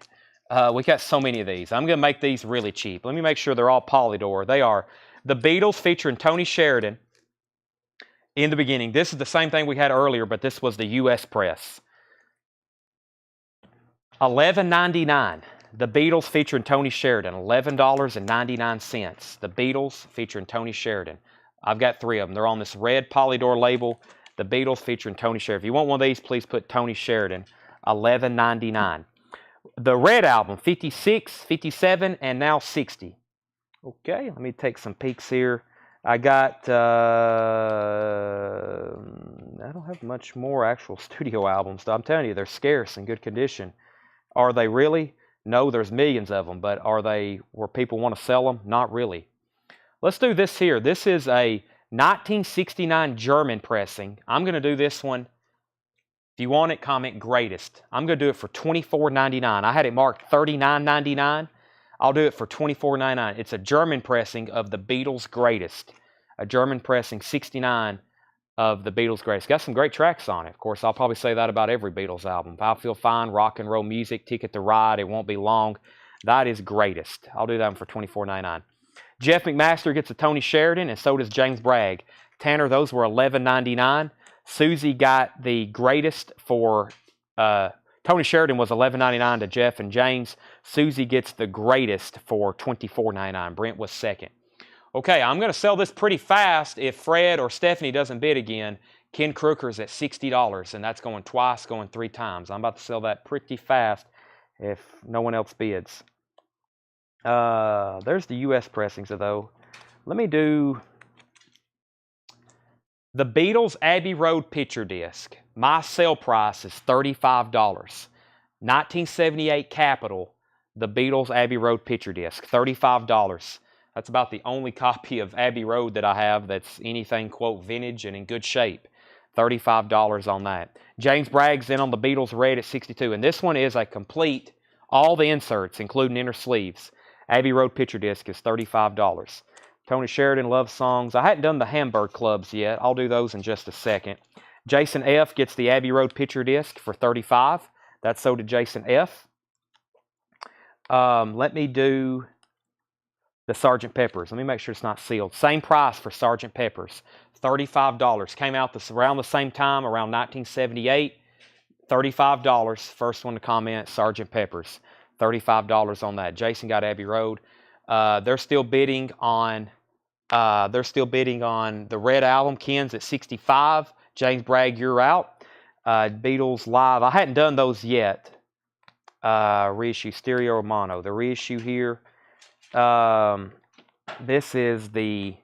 We got so many of these. I'm going to make these really cheap. Let me make sure they're all Polydor. They are the Beatles featuring Tony Sheridan in the beginning. This is the same thing we had earlier, but this was the U.S. press. $11.99. The Beatles featuring Tony Sheridan. $11.99. The Beatles featuring Tony Sheridan. I've got 3 of them. They're on this red Polydor label. The Beatles featuring Tony Sheridan. If you want one of these, please put Tony Sheridan. $11.99. The Red Album, 56, 57, and now 60. Okay, let me take some peeks here. I got, I don't have much more actual studio albums. I'm telling you, they're scarce and good condition. Are they really? No, there's millions of them, but are they where people want to sell them? Not really. Let's do this here. This is a 1969 German pressing. I'm going to do this one. If you want it, comment greatest. I'm going to do it for $24.99. I had it marked $39.99. I'll do it for $24.99. It's a German pressing of the Beatles' Greatest. A German pressing 69 of the Beatles' Greatest. Got some great tracks on it. Of course, I'll probably say that about every Beatles album. I Feel Fine, Rock and Roll Music, Ticket to Ride, It Won't Be Long. That is Greatest. I'll do that one for $24.99. Jeff McMaster gets a Tony Sheridan, and so does James Bragg. Tanner, those were $11.99. Susie got the Greatest for Tony Sheridan was $11.99 to Jeff and James. Susie gets the Greatest for $24.99. Brent was second. Okay, I'm going to sell this pretty fast if Fred or Stephanie doesn't bid again. Ken Crooker's at $60, and that's going twice, going 3 times. I'm about to sell that pretty fast if no one else bids. There's the U.S. pressings, though. Let me do the Beatles Abbey Road picture disc. My sale price is $35. 1978 Capitol, the Beatles Abbey Road picture disc, $35. That's about the only copy of Abbey Road that I have that's anything, quote, vintage and in good shape. $35 on that. James Bragg's in on the Beatles Red at $62. And this one is a complete, all the inserts, including inner sleeves. Abbey Road picture disc is $35. Tony Sheridan Love Songs. I hadn't done the Hamburg Clubs yet. I'll do those in just a second. Jason F. gets the Abbey Road picture disc for $35. That's sold to Jason F. Let me do the Sgt. Pepper's. Let me make sure it's not sealed. Same price for Sgt. Pepper's. $35. Came out around the same time, around 1978. $35. First one to comment, Sgt. Pepper's. $35 on that. Jason got Abbey Road. They're still bidding on the Red album. Ken's at $65. James Bragg, you're out. Beatles Live. I hadn't done those yet. Reissue stereo or mono. The reissue here. This is the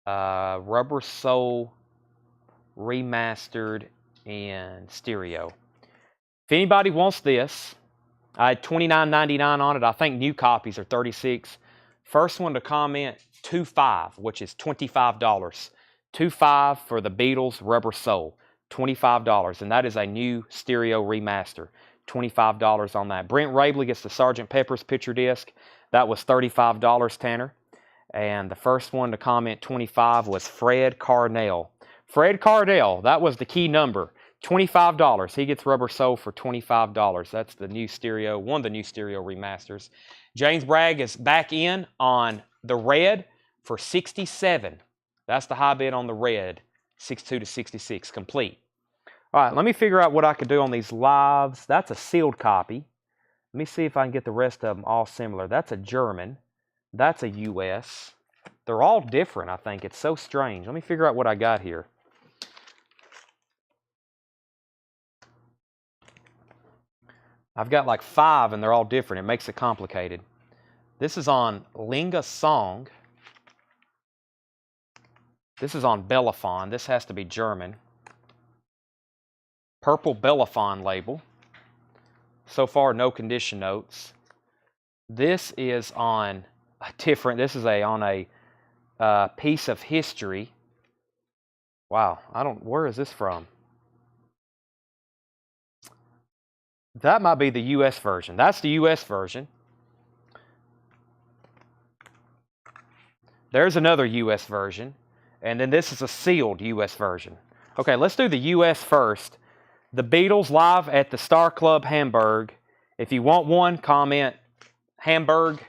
Rubber Soul remastered in stereo. If anybody wants this, I had $29.99 on it. I think new copies are $36. First one to comment, 25, which is $25. 25 for the Beatles Rubber Soul, $25, and that is a new stereo remaster. $25 on that. Brent Rabley gets the Sgt. Pepper's picture disc. That was $35, Tanner. And the first one to comment 25 was Fred Carnell. Fred Carnell, that was the key number. $25. He gets Rubber Soul for $25. That's the new stereo, one of the new stereo remasters. James Bragg is back in on the Red for $67. That's the high bid on the Red, 62 to 66, complete. All right, let me figure out what I could do on these lives. That's a sealed copy. Let me see if I can get the rest of them all similar. That's a German. That's a US. They're all different, I think. It's so strange. Let me figure out what I got here. I've got like 5 and they're all different. It makes it complicated. This is on Linga Song. This is on Bellafon. This has to be German. Purple Bellafon label. So far, no condition notes. This is on a different, this is on a piece of history. Wow, where is this from? That might be the US version. That's the US version. There's another US version. And then this is a sealed US version. Okay, let's do the US first. The Beatles Live at the Star Club Hamburg. If you want one, comment Hamburg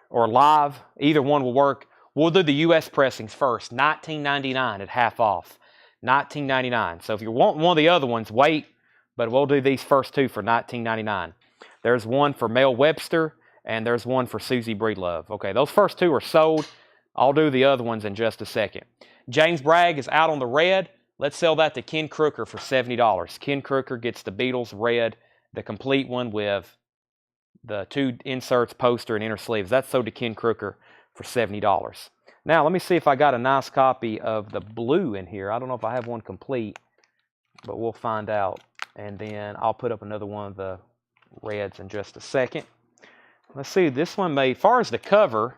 or Live. Either one will work. We'll do the US pressings first. $19.99 at half off. $19.99. So if you want one of the other ones, wait. But we'll do these first two for $19.99. There's one for Mel Webster, and there's one for Susie Breedlove. Okay, those first two are sold. I'll do the other ones in just a second. James Bragg is out on the Red. Let's sell that to Ken Crooker for $70. Ken Crooker gets the Beatles Red, the complete one with the 2 inserts, poster, and inner sleeves. That's sold to Ken Crooker for $70. Now, let me see if I got a nice copy of the blue in here. I don't know if I have one complete, but we'll find out. And then I'll put up another one of the Reds in just a second. Let's see, this one made, as far as the cover,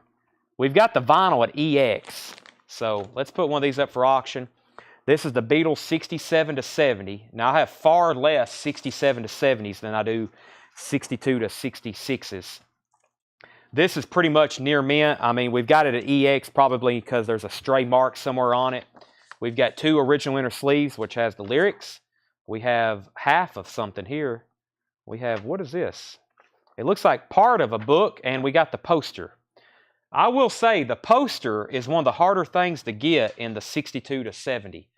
we've got the vinyl at EX. So let's put one of these up for auction. This is the Beatles 67 to 70. Now I have far less 67 to 70s than I do 62 to 66s. This is pretty much near mint. I mean, we've got it at EX probably because there's a stray mark somewhere on it. We've got 2 original inner sleeves, which has the lyrics. We have half of something here. We have, what is this? It looks like part of a book, and we got the poster. I will say the poster is one of the harder things to get in the 62 to 70.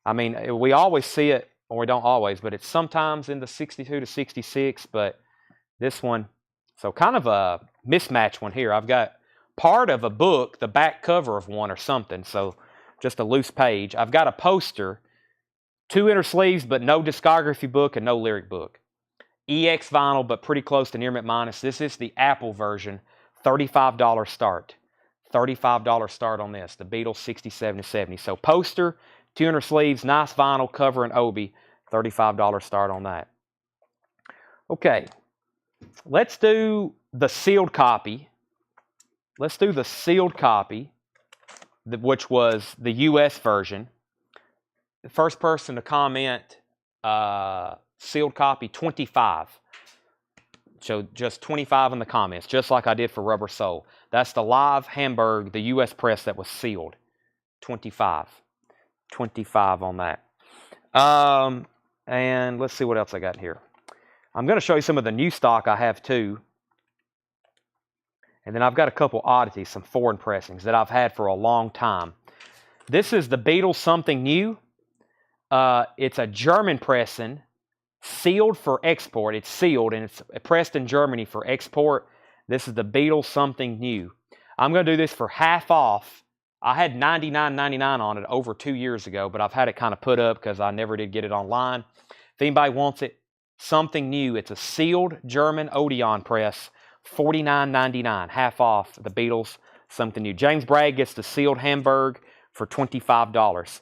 I mean, we always see it, or we don't always, but it's sometimes in the 62 to 66, but this one, so kind of a mismatch one here. I've got part of a book, the back cover of one or something, so just a loose page. I've got a poster, 2 inner sleeves, but no discography book and no lyric book. EX vinyl, but pretty close to near mint minus. This is the Apple version, $35 start. $35 start on this, the Beatles 67 to 70. So poster, 2 inner sleeves, nice vinyl cover and obi, $35 start on that. Okay, let's do the sealed copy. Let's do the sealed copy, which was the US version. The first person to comment, sealed copy 25. So just 25 in the comments, just like I did for Rubber Soul. That's the live Hamburg, the US press that was sealed. 25. 25 on that. And let's see what else I got here. I'm going to show you some of the new stock I have too. And then I've got a couple oddities, some foreign pressings that I've had for a long time. This is the Beatles Something New. It's a German pressing, sealed for export. It's sealed and it's pressed in Germany for export. This is the Beatles Something New. I'm going to do this for half off. I had $99.99 on it over 2 years ago, but I've had it kind of put up because I never did get it online. If anybody wants it, Something New. It's a sealed German Odeon press, $49.99, half off the Beatles Something New. James Bragg gets the sealed Hamburg for $25.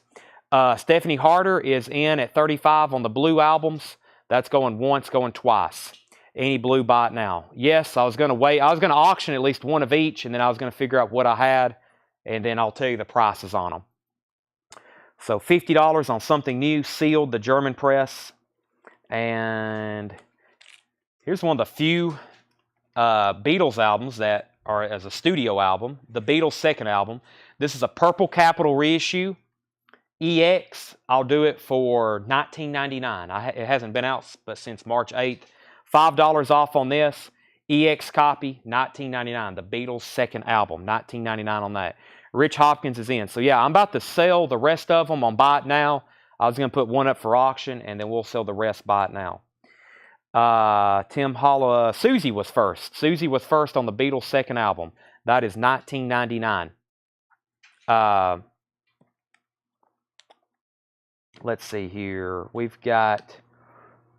Stephanie Harder is in at 35 on the Blue albums. That's going once, going twice. Any Blue, buy it now. Yes, I was going to wait. I was going to auction at least one of each, and then I was going to figure out what I had, and then I'll tell you the prices on them. So $50 on Something New, sealed, the German press. And here's one of the few Beatles albums that are as a studio album, the Beatles' second album. This is a purple capital reissue. EX, I'll do it for $19.99. It hasn't been out but since March 8th. $5 off on this. EX copy, $19.99. The Beatles' second album, $19.99 on that. Rich Hopkins is in. So yeah, I'm about to sell the rest of them on Buy It Now. I was going to put one up for auction, and then we'll sell the rest Buy It Now. Tim Holla, Susie was first. Susie was first on the Beatles' second album. That is $19.99. Let's see here. We've got,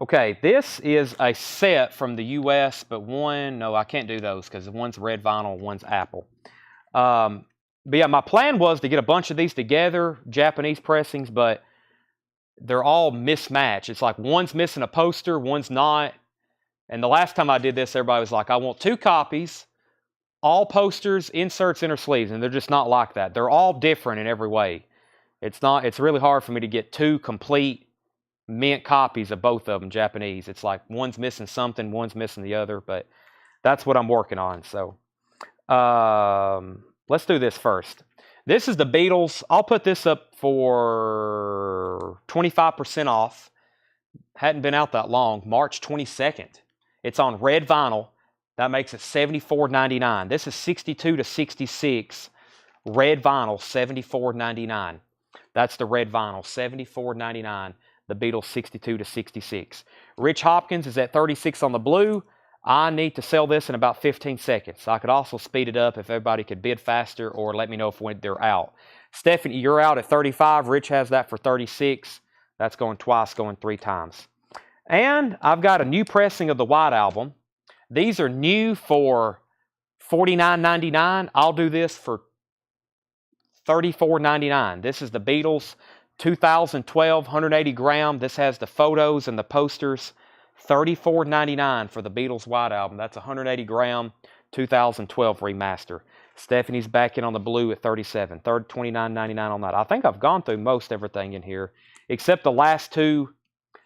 okay, this is a set from the US, but one, no, I can't do those because one's red vinyl, one's Apple. But yeah, my plan was to get a bunch of these together, Japanese pressings, but they're all mismatched. It's like one's missing a poster, one's not. And the last time I did this, everybody was like, I want 2 copies, all posters, inserts, inner sleeves, and they're just not like that. They're all different in every way. It's really hard for me to get 2 complete mint copies of both of them Japanese. It's like one's missing something, one's missing the other, but that's what I'm working on. So let's do this first. This is the Beatles. I'll put this up for 25% off. Hadn't been out that long. March 22nd. It's on red vinyl. That makes it $74.99. This is 62 to 66. Red vinyl, $74.99. That's the red vinyl, $74.99. The Beatles 62 to 66. Rich Hopkins is at 36 on the blue. I need to sell this in about 15 seconds. I could also speed it up if everybody could bid faster or let me know if when they're out. Stephanie, you're out at 35. Rich has that for 36. That's going twice, going 3 times. And I've got a new pressing of the White Album. These are new for $49.99. I'll do this for $34.99. This is the Beatles 2012 180 gram. This has the photos and the posters. $34.99 for the Beatles White Album. That's 180 gram 2012 remaster. Stephanie's back in on the blue at 37. Third, $29.99 on that. I think I've gone through most everything in here, except the last two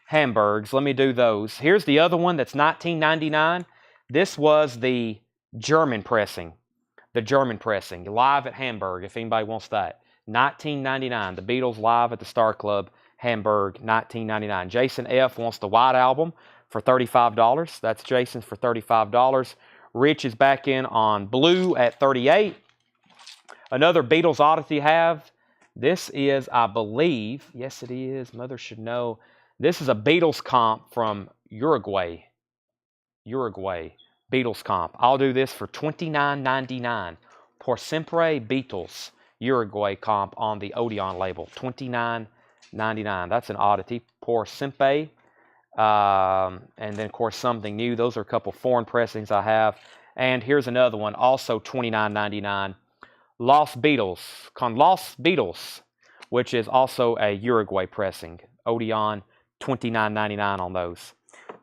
Hamburgs. Let me do those. Here's the other one that's $19.99. This was the German pressing. The German pressing. Live at Hamburg, if anybody wants that. $19.99. The Beatles live at the Star Club, Hamburg, $19.99. Jason F. wants the White Album for $35. That's Jason's for $35. Rich is back in on blue at 38. Another Beatles oddity have. This is, I believe, yes it is, Mother should know. This is a Beatles comp from Uruguay. Beatles comp. I'll do this for $29.99. Por Siempre Beatles Uruguay comp on the Odeon label. $29.99. That's an oddity. Por Siempre. And then, of course, something new. Those are a couple foreign pressings I have. And here's another one, also $29.99. Los Beatles, con Los Beatles, which is also a Uruguay pressing. Odeon, $29.99 on those.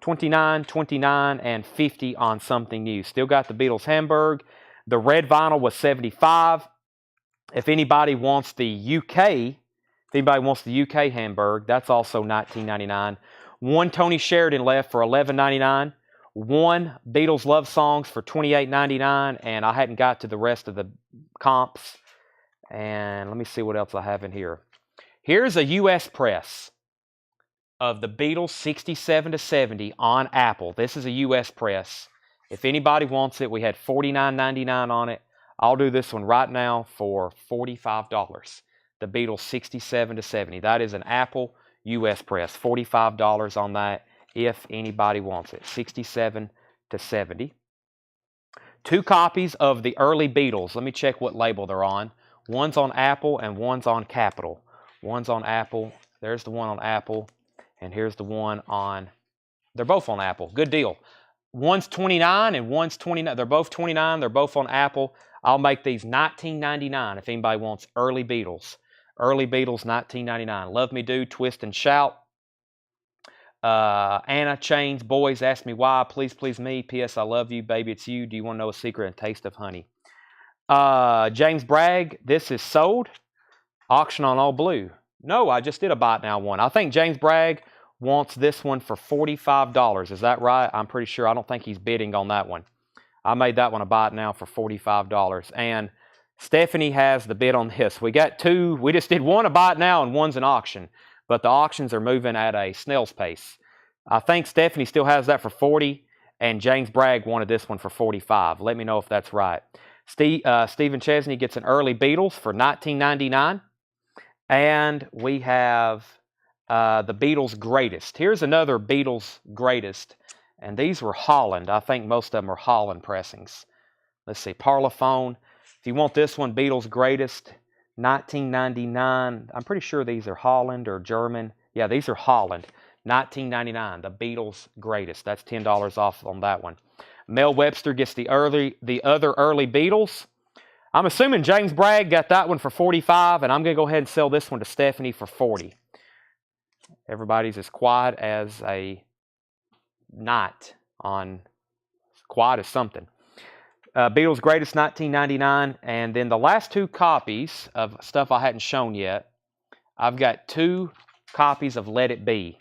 $29, $29, and $50 on something new. Still got the Beatles Hamburg. The red vinyl was $75. If anybody wants the UK, Hamburg, that's also $19.99. One Tony Sheridan left for $11.99. One Beatles Love Songs for $28.99. And I hadn't got to the rest of the comps. And let me see what else I have in here. Here's a US press of the Beatles 67 to 70 on Apple. This is a US press. If anybody wants it, we had $49.99 on it. I'll do this one right now for $45. The Beatles 67 to 70. That is an Apple US press. $45 on that if anybody wants it. 67 to 70. Two copies of the early Beatles. Let me check what label they're on. One's on Apple and one's on Capitol. One's on Apple. There's the one on Apple. And here's the one on... They're both on Apple. Good deal. One's 29 and one's 29. They're both 29. They're both on Apple. I'll make these $19.99 if anybody wants early Beatles. Early Beatles, $19.99. Love Me Do, Twist and Shout. Anna Chains, Boys, Ask Me Why, Please Please Me, P.S. I Love You, Baby It's You, Do You Want to Know a Secret, and Taste of Honey. James Bragg, This Is Sold. Auction on All Blue. No, I just did a Buy It Now one. I think James Bragg wants this one for $45. Is that right? I'm pretty sure. I don't think he's bidding on that one. I made that one a Buy It Now for $45. And Stephanie has the bid on this. We got two. We just did one a Buy It Now and one's an auction. But the auctions are moving at a snail's pace. I think Stephanie still has that for $40, and James Bragg wanted this one for $45. Let me know if that's right. Stephen Chesney gets an early Beatles for $19.99. And we have the Beatles Greatest. Here's another Beatles Greatest. And these were Holland. I think most of them are Holland pressings. Let's see, Parlophone. If you want this one, Beatles Greatest, $19.99. I'm pretty sure these are Holland or German. Yeah, these are Holland. $19.99. The Beatles Greatest. That's $10 off on that one. Mel Webster gets the other early Beatles. I'm assuming James Bragg got that one for $45, and I'm going to go ahead and sell this one to Stephanie for $40. Everybody's as quiet as a knot on quiet as something. Beatles Greatest, $19.99. And then the last two copies of stuff I hadn't shown yet, I've got two copies of Let It Be.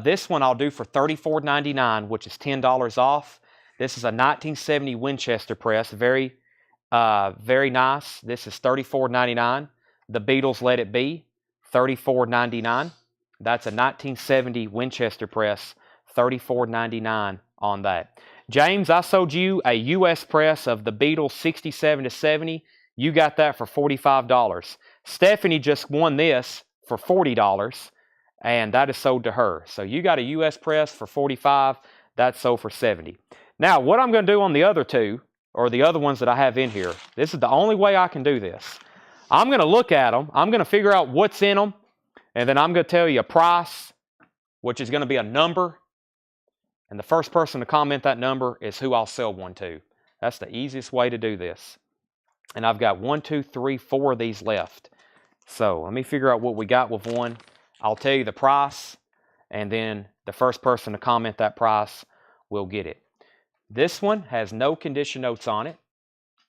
This one I'll do for $34.99, which is $10 off. This is a 1970 Winchester press. Very nice. This is $34.99. The Beatles Let It Be, $34.99. That's a 1970 Winchester press, $34.99 on that. James, I sold you a US press of the Beatles 67 to 70. You got that for $45. Stephanie just won this for $40, and that is sold to her. So you got a US press for $45. That's sold for $70. Now, what I'm going to do on the other two, or the other ones that I have in here, this is the only way I can do this. I'm going to look at them. I'm going to figure out what's in them, and then I'm going to tell you a price, which is going to be a number. And the first person to comment that number is who I'll sell one to. That's the easiest way to do this. And I've got 1, 2, 3, 4 of these left. So let me figure out what we got with one. I'll tell you the price, and then the first person to comment that price will get it. This one has no condition notes on it.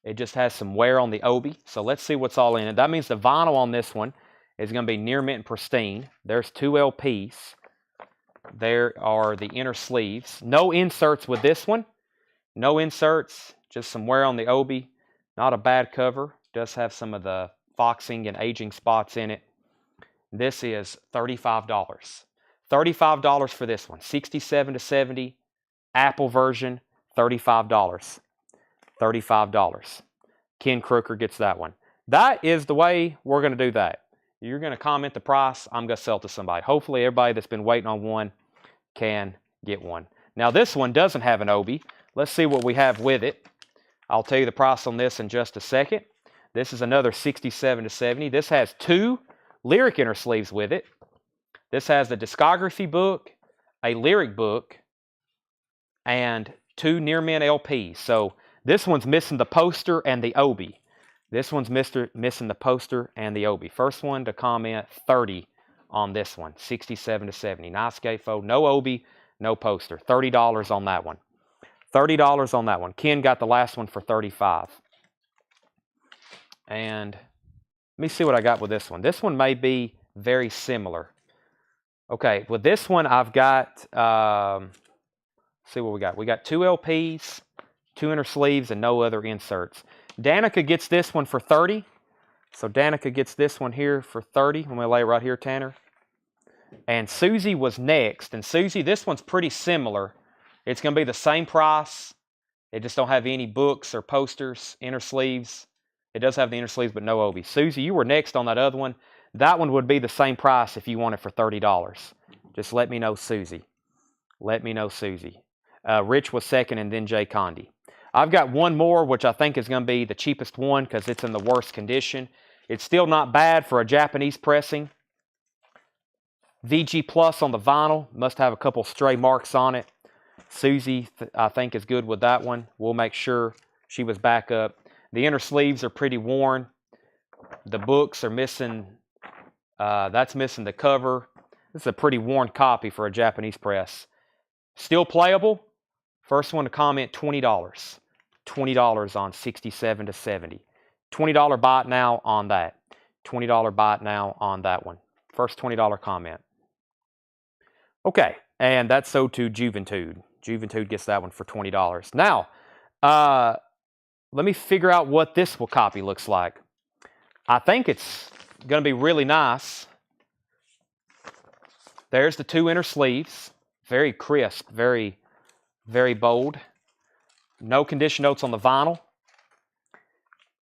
It just has some wear on the obi. So let's see what's all in it. That means the vinyl on this one is going to be near mint and pristine. There's 2 LPs. There are the inner sleeves. No inserts with this one. No inserts, just some wear on the obi. Not a bad cover. Does have some of the foxing and aging spots in it. This is $35. $35 for this one. 67 to 70, Apple version, $35. $35. Ken Crooker gets that one. That is the way we're going to do that. You're going to comment the price. I'm going to sell it to somebody. Hopefully everybody that's been waiting on one can get one. Now this one doesn't have an obi. Let's see what we have with it. I'll tell you the price on this in just a second. This is another 67 to 70. This has 2 lyric inner sleeves with it. This has the discography book, a lyric book, and 2 near mint LPs. So this one's missing the poster and the obi. This one's missing the poster and the obi. First one to comment, 30 on this one. 67 to 70. Nice gatefold. No obi, no poster. $30 on that one. $30 on that one. Ken got the last one for $35. And let me see what I got with this one. This one may be very similar. Okay, with this one I've got, see what we got. We got 2 LPs, 2 inner sleeves, and no other inserts. Danica gets this one for 30. So Danica gets this one here for 30. I'm going to lay it right here, Tanner. And Susie was next. And Susie, this one's pretty similar. It's going to be the same price. It just don't have any books or posters, inner sleeves. It does have the inner sleeves, but no obi. Susie, you were next on that other one. That one would be the same price if you want it for $30. Just let me know, Susie. Let me know, Susie. Rich was second, and then Jay Condi. I've got one more, which I think is going to be the cheapest one because it's in the worst condition. It's still not bad for a Japanese pressing. VG Plus on the vinyl. Must have a couple stray marks on it. Susie, I think, is good with that one. We'll make sure she was back up. The inner sleeves are pretty worn. The books are missing. That's missing the cover. This is a pretty worn copy for a Japanese press. Still playable. First one to comment, $20. $20 on 67 to 70. $20 bot now on that. $20 bot now on that one. First $20 comment. Okay, and that's sold to Juventude. Juventude gets that one for $20. Now, let me figure out what this copy looks like. I think it's going to be really nice. There's the 2 inner sleeves. Very crisp, very, very bold. No condition notes on the vinyl.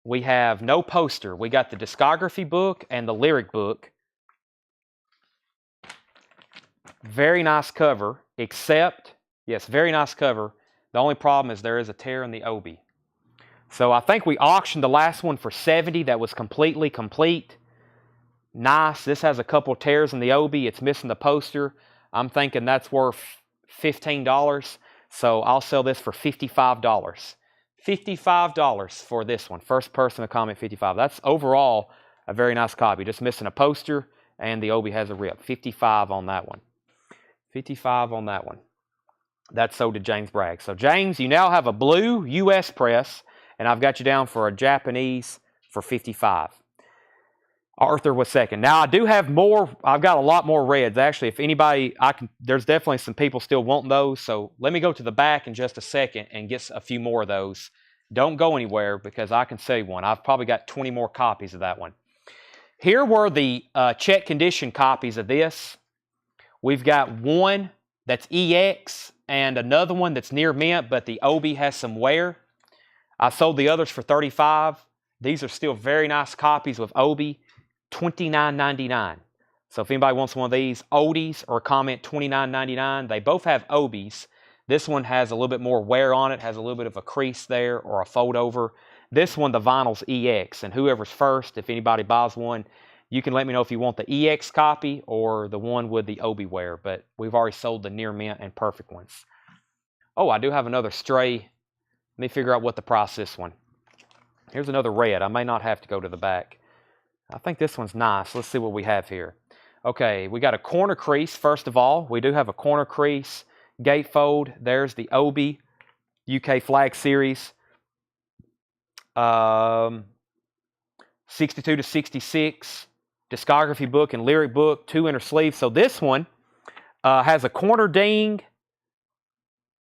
We have no poster. We got the discography book and the lyric book. Very nice cover, except, yes, very nice cover. The only problem is there is a tear in the obi. So I think we auctioned the last one for $70. That was completely complete. Nice. This has a couple tears in the obi. It's missing the poster. I'm thinking that's worth $15. So I'll sell this for $55. $55 for this one. First person to comment, $55. That's overall a very nice copy. Just missing a poster and the obi has a rip. $55 on that one. $55 on that one. That's sold to James Bragg. So James, you now have a blue US press, and I've got you down for a Japanese for $55. Arthur was second. Now I do have more. I've got a lot more reds. Actually, if anybody, there's definitely some people still wanting those. So let me go to the back in just a second and get a few more of those. Don't go anywhere because I can sell you one. I've probably got 20 more copies of that one. Here were the check condition copies of this. We've got one that's EX and another one that's near mint, but the obi has some wear. I sold the others for $35. These are still very nice copies with obi. $29.99. So if anybody wants one of these, oldies or comment $29.99. They both have obis. This one has a little bit more wear on it, has a little bit of a crease there or a fold over. This one, the vinyl's EX, and whoever's first, if anybody buys one, you can let me know if you want the EX copy or the one with the obi wear, but we've already sold the near mint and perfect ones. Oh, I do have another stray. Let me figure out what the price is this one. Here's another red. I may not have to go to the back. I think this one's nice. Let's see what we have here. Okay, we got a corner crease, first of all. We do have a corner crease gatefold. There's the obi UK Flag Series. 62 to 66, discography book and lyric book, 2 inner sleeves. So this one has a corner ding.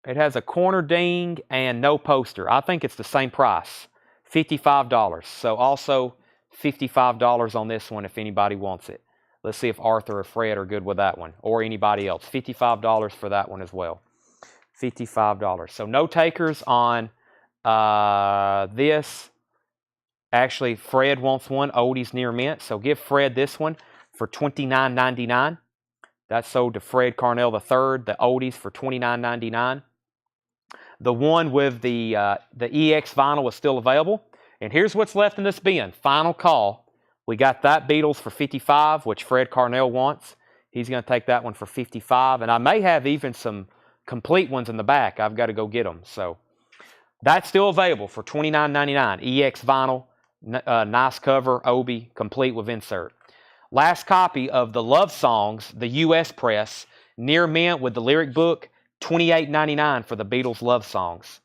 It has a corner ding and no poster. I think it's the same price, $55. So also $55 on this one if anybody wants it. Let's see if Arthur or Fred are good with that one, or anybody else. $55 for that one as well. $55. So no takers on this. Actually, Fred wants one, oldies near mint. So give Fred this one for $29.99. That's sold to Fred Carnell III, the oldies for $29.99. The one with the EX vinyl is still available. And here's what's left in this bin. Final call. We got that Beatles for $55, which Fred Carnell wants. He's going to take that one for $55. And I may have even some complete ones in the back. I've got to go get them. So that's still available for $29.99. EX vinyl, nice cover, Obi, complete with insert. Last copy of the Love Songs, the US press, near mint with the lyric book, $28.99 for the Beatles Love Songs.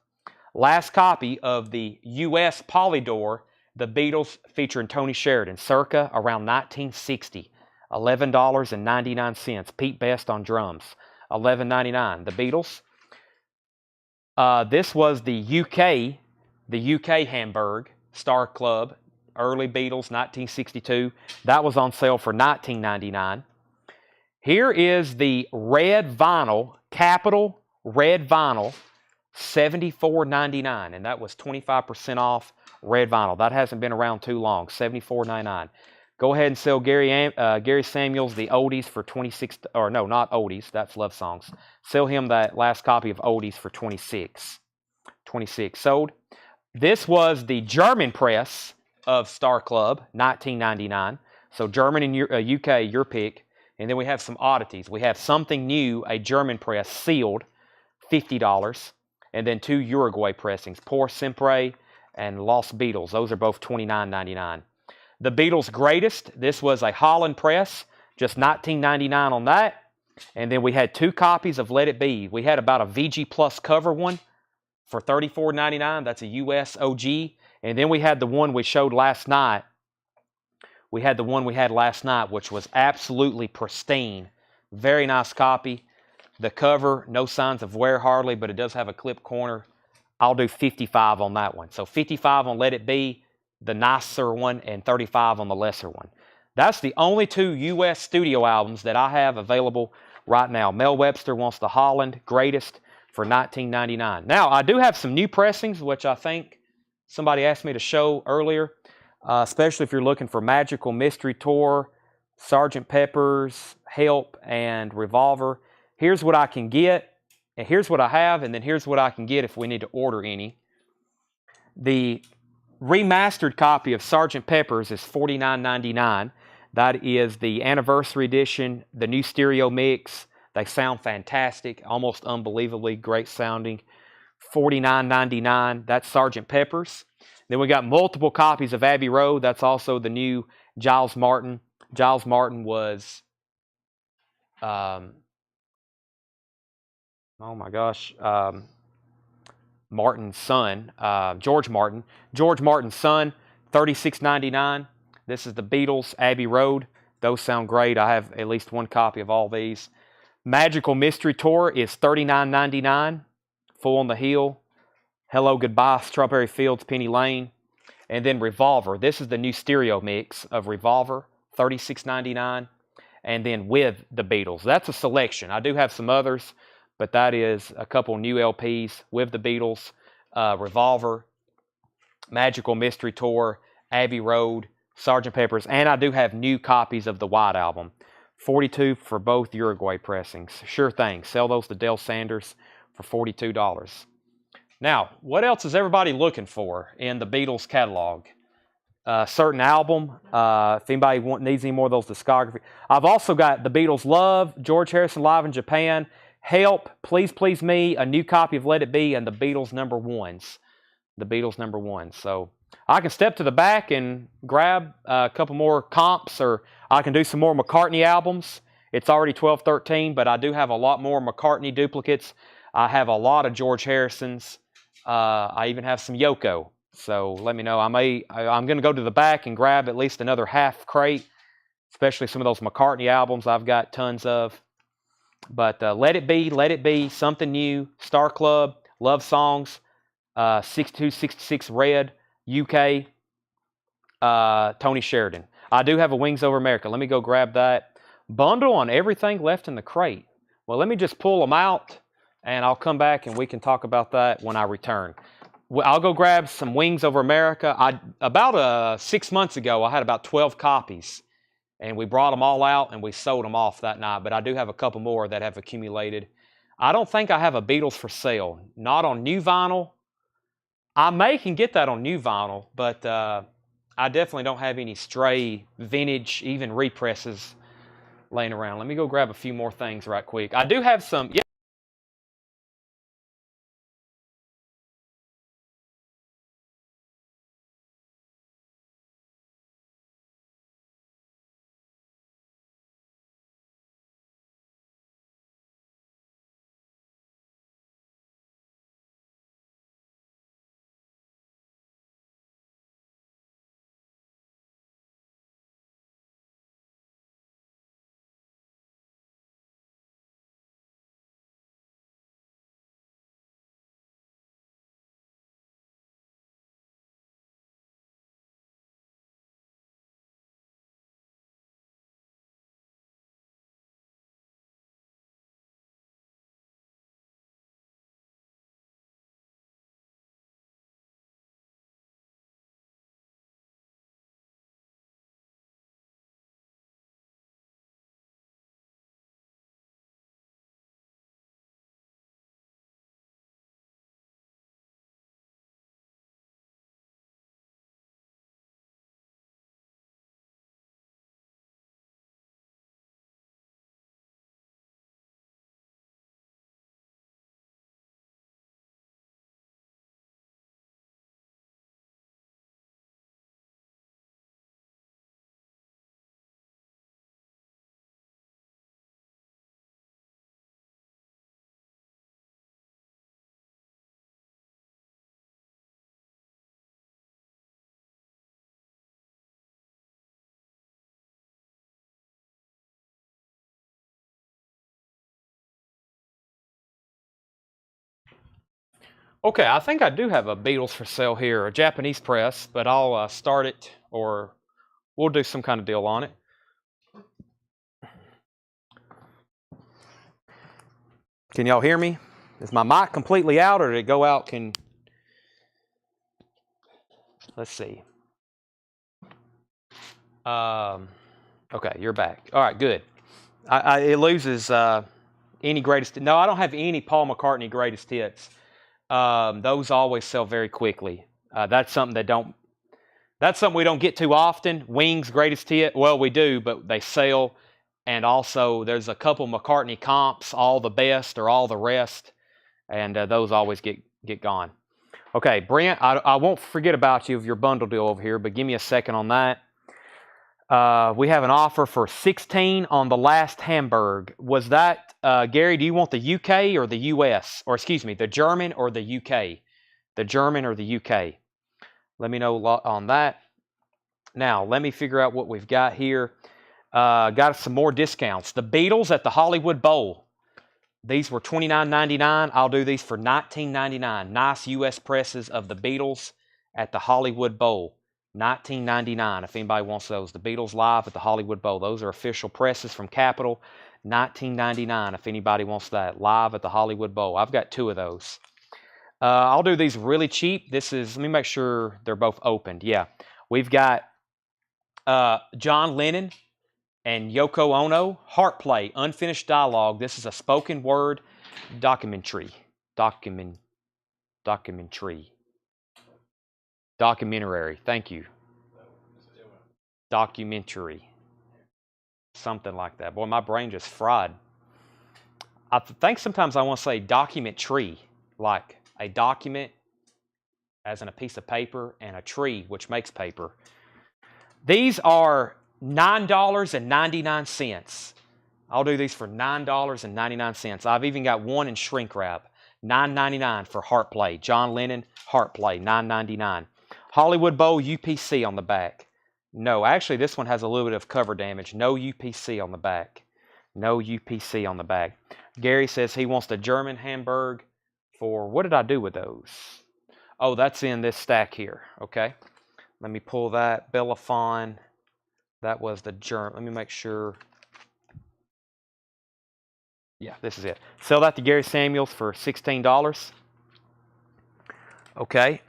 Last copy of the US Polydor, the Beatles featuring Tony Sheridan, circa around 1960, $11.99. Pete Best on drums, $11.99. The Beatles. This was the UK Hamburg Star Club, early Beatles, 1962. That was on sale for $19.99. Here is the red vinyl, capital red vinyl, $74.99, and that was 25% off red vinyl. That hasn't been around too long, $74.99. Go ahead and sell Gary Samuels the oldies for 26, or no, not oldies, that's Love Songs. Sell him that last copy of oldies for 26. 26 sold. This was the German press of Star Club, 1999. So German and UK, your pick. And then we have some oddities. We have Something New, a German press, sealed, $50. And then 2 Uruguay pressings, Por Siempre and Los Beatles. Those are both $29.99. The Beatles Greatest, this was a Holland press, just $19.99 on that. And then we had 2 copies of Let It Be. We had about a VG Plus cover one for $34.99. That's a US OG. And then we had the one we showed last night. We had the one we had last night, which was absolutely pristine. Very nice copy. The cover, no signs of wear hardly, but it does have a clip corner. I'll do 55 on that one. So 55 on Let It Be, the nicer one, and 35 on the lesser one. That's the only 2 U.S. studio albums that I have available right now. Mel Webster wants the Holland Greatest for $19.99. Now, I do have some new pressings, which I think somebody asked me to show earlier, especially if you're looking for Magical Mystery Tour, Sgt. Pepper's, Help, and Revolver. Here's what I can get, and here's what I have, and then here's what I can get if we need to order any. The remastered copy of Sgt. Pepper's is $49.99. That is the anniversary edition, the new stereo mix. They sound fantastic, almost unbelievably great sounding. $49.99. That's Sgt. Pepper's. Then we got multiple copies of Abbey Road. That's also the new Giles Martin. Giles Martin was, Martin's son, George Martin. George Martin's son, $36.99. This is the Beatles, Abbey Road. Those sound great. I have at least 1 copy of all these. Magical Mystery Tour is $39.99. Full on the Hill. Hello, Goodbye, Strawberry Fields, Penny Lane. And then Revolver. This is the new stereo mix of Revolver, $36.99. And then with the Beatles. That's a selection. I do have some others, but that is a couple new LPs with the Beatles, Revolver, Magical Mystery Tour, Abbey Road, Sgt. Pepper's, and I do have new copies of the White Album. 42 for both Uruguay pressings. Sure thing. Sell those to Dale Sanders for $42. Now, what else is everybody looking for in the Beatles catalog? Certain album. If anybody needs any more of those discography. I've also got the Beatles Love, George Harrison Live in Japan, Help, Please Please Me, a new copy of Let It Be, and the Beatles #1s. The Beatles #1. So I can step to the back and grab a couple more comps, or I can do some more McCartney albums. It's already 12/13, but I do have a lot more McCartney duplicates. I have a lot of George Harrison's. I even have some Yoko. So let me know. I'm going to go to the back and grab at least another half crate, especially some of those McCartney albums I've got tons of. But Let It Be, Something New, Star Club, Love Songs, 6266 Red, UK, Tony Sheridan. I do have a Wings Over America. Let me go grab that. Bundle on everything left in the crate. Well, let me just pull them out, and I'll come back and we can talk about that when I return. I'll go grab some Wings Over America. About 6 months ago, I had about 12 copies, and we brought them all out and we sold them off that night. But I do have a couple more that have accumulated. I don't think I have a Beatles for sale. Not on new vinyl. I can get that on new vinyl, but I definitely don't have any stray vintage, even represses laying around. Let me go grab a few more things right quick. I do have some. Yeah. Okay, I think I do have a Beatles for sale here, a Japanese press, but I'll start it, or we'll do some kind of deal on it. Can y'all hear me? Is my mic completely out, or did it go out? Let's see. Okay, you're back. All right, good. It loses any greatest. No, I don't have any Paul McCartney greatest hits. Those always sell very quickly. That's something we don't get too often. Wings greatest hit. Well, we do, but they sell. And also, there's a couple McCartney comps, all the best or all the rest, and those always get gone. Okay, Brent, I won't forget about you of your bundle deal over here, but give me a second on that. We have an offer for 16 on the last Hamburg. Was that, Gary, do you want the UK or the US? Or excuse me, the German or the UK? The German or the UK? Let me know on that. Now, let me figure out what we've got here. Got some more discounts. The Beatles at the Hollywood Bowl. These were $29.99. I'll do these for $19.99. Nice US presses of the Beatles at the Hollywood Bowl. $19.99 if anybody wants those. The Beatles live at the Hollywood Bowl. Those are official presses from Capitol. $19.99 if anybody wants that. Live at the Hollywood Bowl. I've got two of those. I'll do these really cheap. Let me make sure they're both opened. Yeah. We've got John Lennon and Yoko Ono, Heart Play, Unfinished Dialogue. This is a spoken word documentary. Documentary. Thank you. Documentary. Something like that. Boy, my brain just fried. I think sometimes I want to say document tree, like a document as in a piece of paper and a tree, which makes paper. These are $9.99. I'll do these for $9.99. I've even got one in shrink wrap. $9.99 for Heart Play. John Lennon, Heart Play, $9.99. Hollywood Bowl UPC on the back. No, actually this one has a little bit of cover damage. No UPC on the back. No UPC on the back. Gary says he wants the German Hamburg for, what did I do with those? Oh, that's in this stack here. Okay. Let me pull that. Bellafon. That was the German. Let me make sure. Yeah, this is it. Sell that to Gary Samuels for $16. Okay.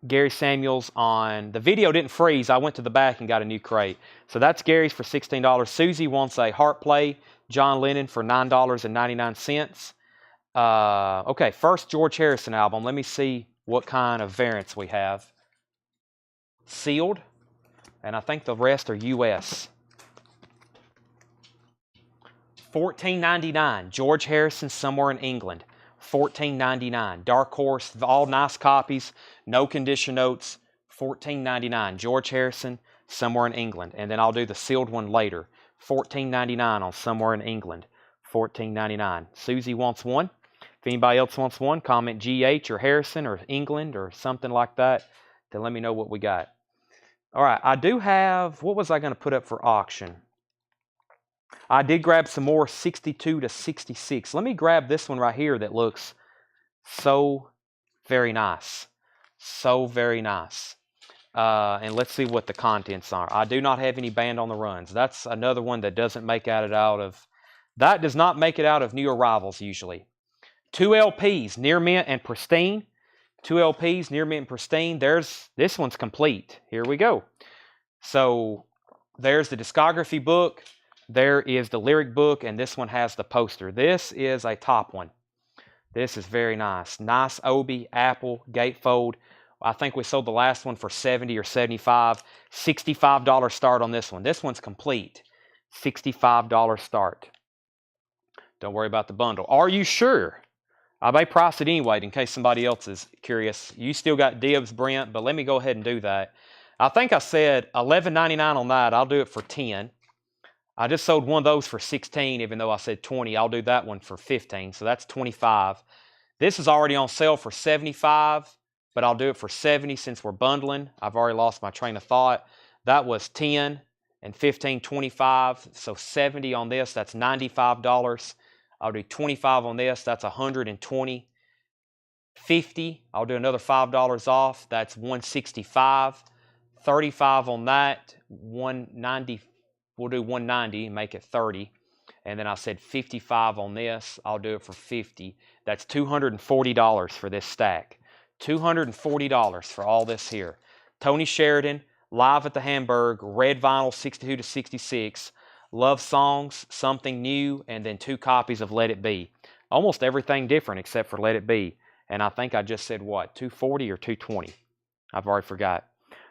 Gary Samuels on the video didn't freeze. I went to the back and got a new crate. So that's Gary's for $16. Susie wants a Heart Play John Lennon for $9.99. Okay, first George Harrison album. Let me see what kind of variants we have. Sealed, and I think the rest are US. $14.99. George Harrison, Somewhere in England. $14.99. Dark Horse, all nice copies, no condition notes. $14.99. George Harrison, Somewhere in England. And then I'll do the sealed one later. $14.99 on Somewhere in England. $14.99. Susie wants one. If anybody else wants one, comment GH or Harrison or England or something like that to let me know what we got. All right, I do have, what was I going to put up for auction? I did grab some more 62 to 66. Let me grab this one right here that looks so very nice. So very nice. And let's see what the contents are. I do not have any Band on the Runs. That's another one that doesn't make it out of, that does not make it out of new arrivals usually. 2 LPs, Near Mint and Pristine. 2 LPs, Near Mint and Pristine. This one's complete. Here we go. So there's the discography book. There is the lyric book, and this one has the poster. This is a top one. This is very nice. Nice Obi, Apple, gatefold. I think we sold the last one for $70 or $75. $65 start on this one. This one's complete. $65 start. Don't worry about the bundle. Are you sure? I may price it anyway in case somebody else is curious. You still got dibs, Brent, but let me go ahead and do that. I think I said $11.99 on that. I'll do it for $10. I just sold one of those for $16, even though I said $20. I'll do that one for $15, so that's $25. This is already on sale for $75, but I'll do it for $70 since we're bundling. I've already lost my train of thought. That was $10 and $15, $25, so $70 on this. That's $95. I'll do $25 on this. That's $120. $50. I'll do another $5 off. That's $165. $35 on that. $190. We'll do $190 and make it $30. And then I said $55 on this. I'll do it for $50. That's $240 for this stack. $240 for all this here. Tony Sheridan, Live at the Hamburg, red vinyl 62 to 66. Love Songs, Something New, and then 2 copies of Let It Be. Almost everything different except for Let It Be. And I think I just said what, 240 or 220? I've already forgot.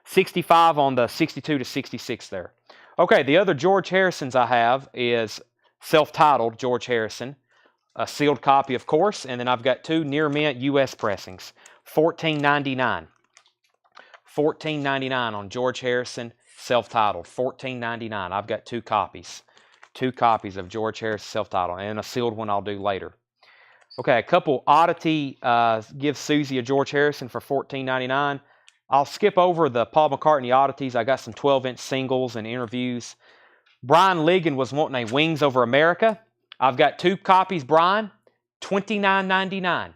65 on the 62 to 66 there. Okay, the other George Harrisons I have is self-titled George Harrison, a sealed copy, of course, and then I've got 2 Near Mint US pressings, $14.99. $14.99 on George Harrison, self-titled, $14.99. I've got 2 copies. 2 copies of George Harrison self-titled, and a sealed one I'll do later. Okay, a couple oddity, give Susie a George Harrison for $14.99. I'll skip over the Paul McCartney oddities. I got some 12-inch singles and interviews. Brian Ligon was wanting a Wings Over America. I've got 2 copies, Brian, $29.99.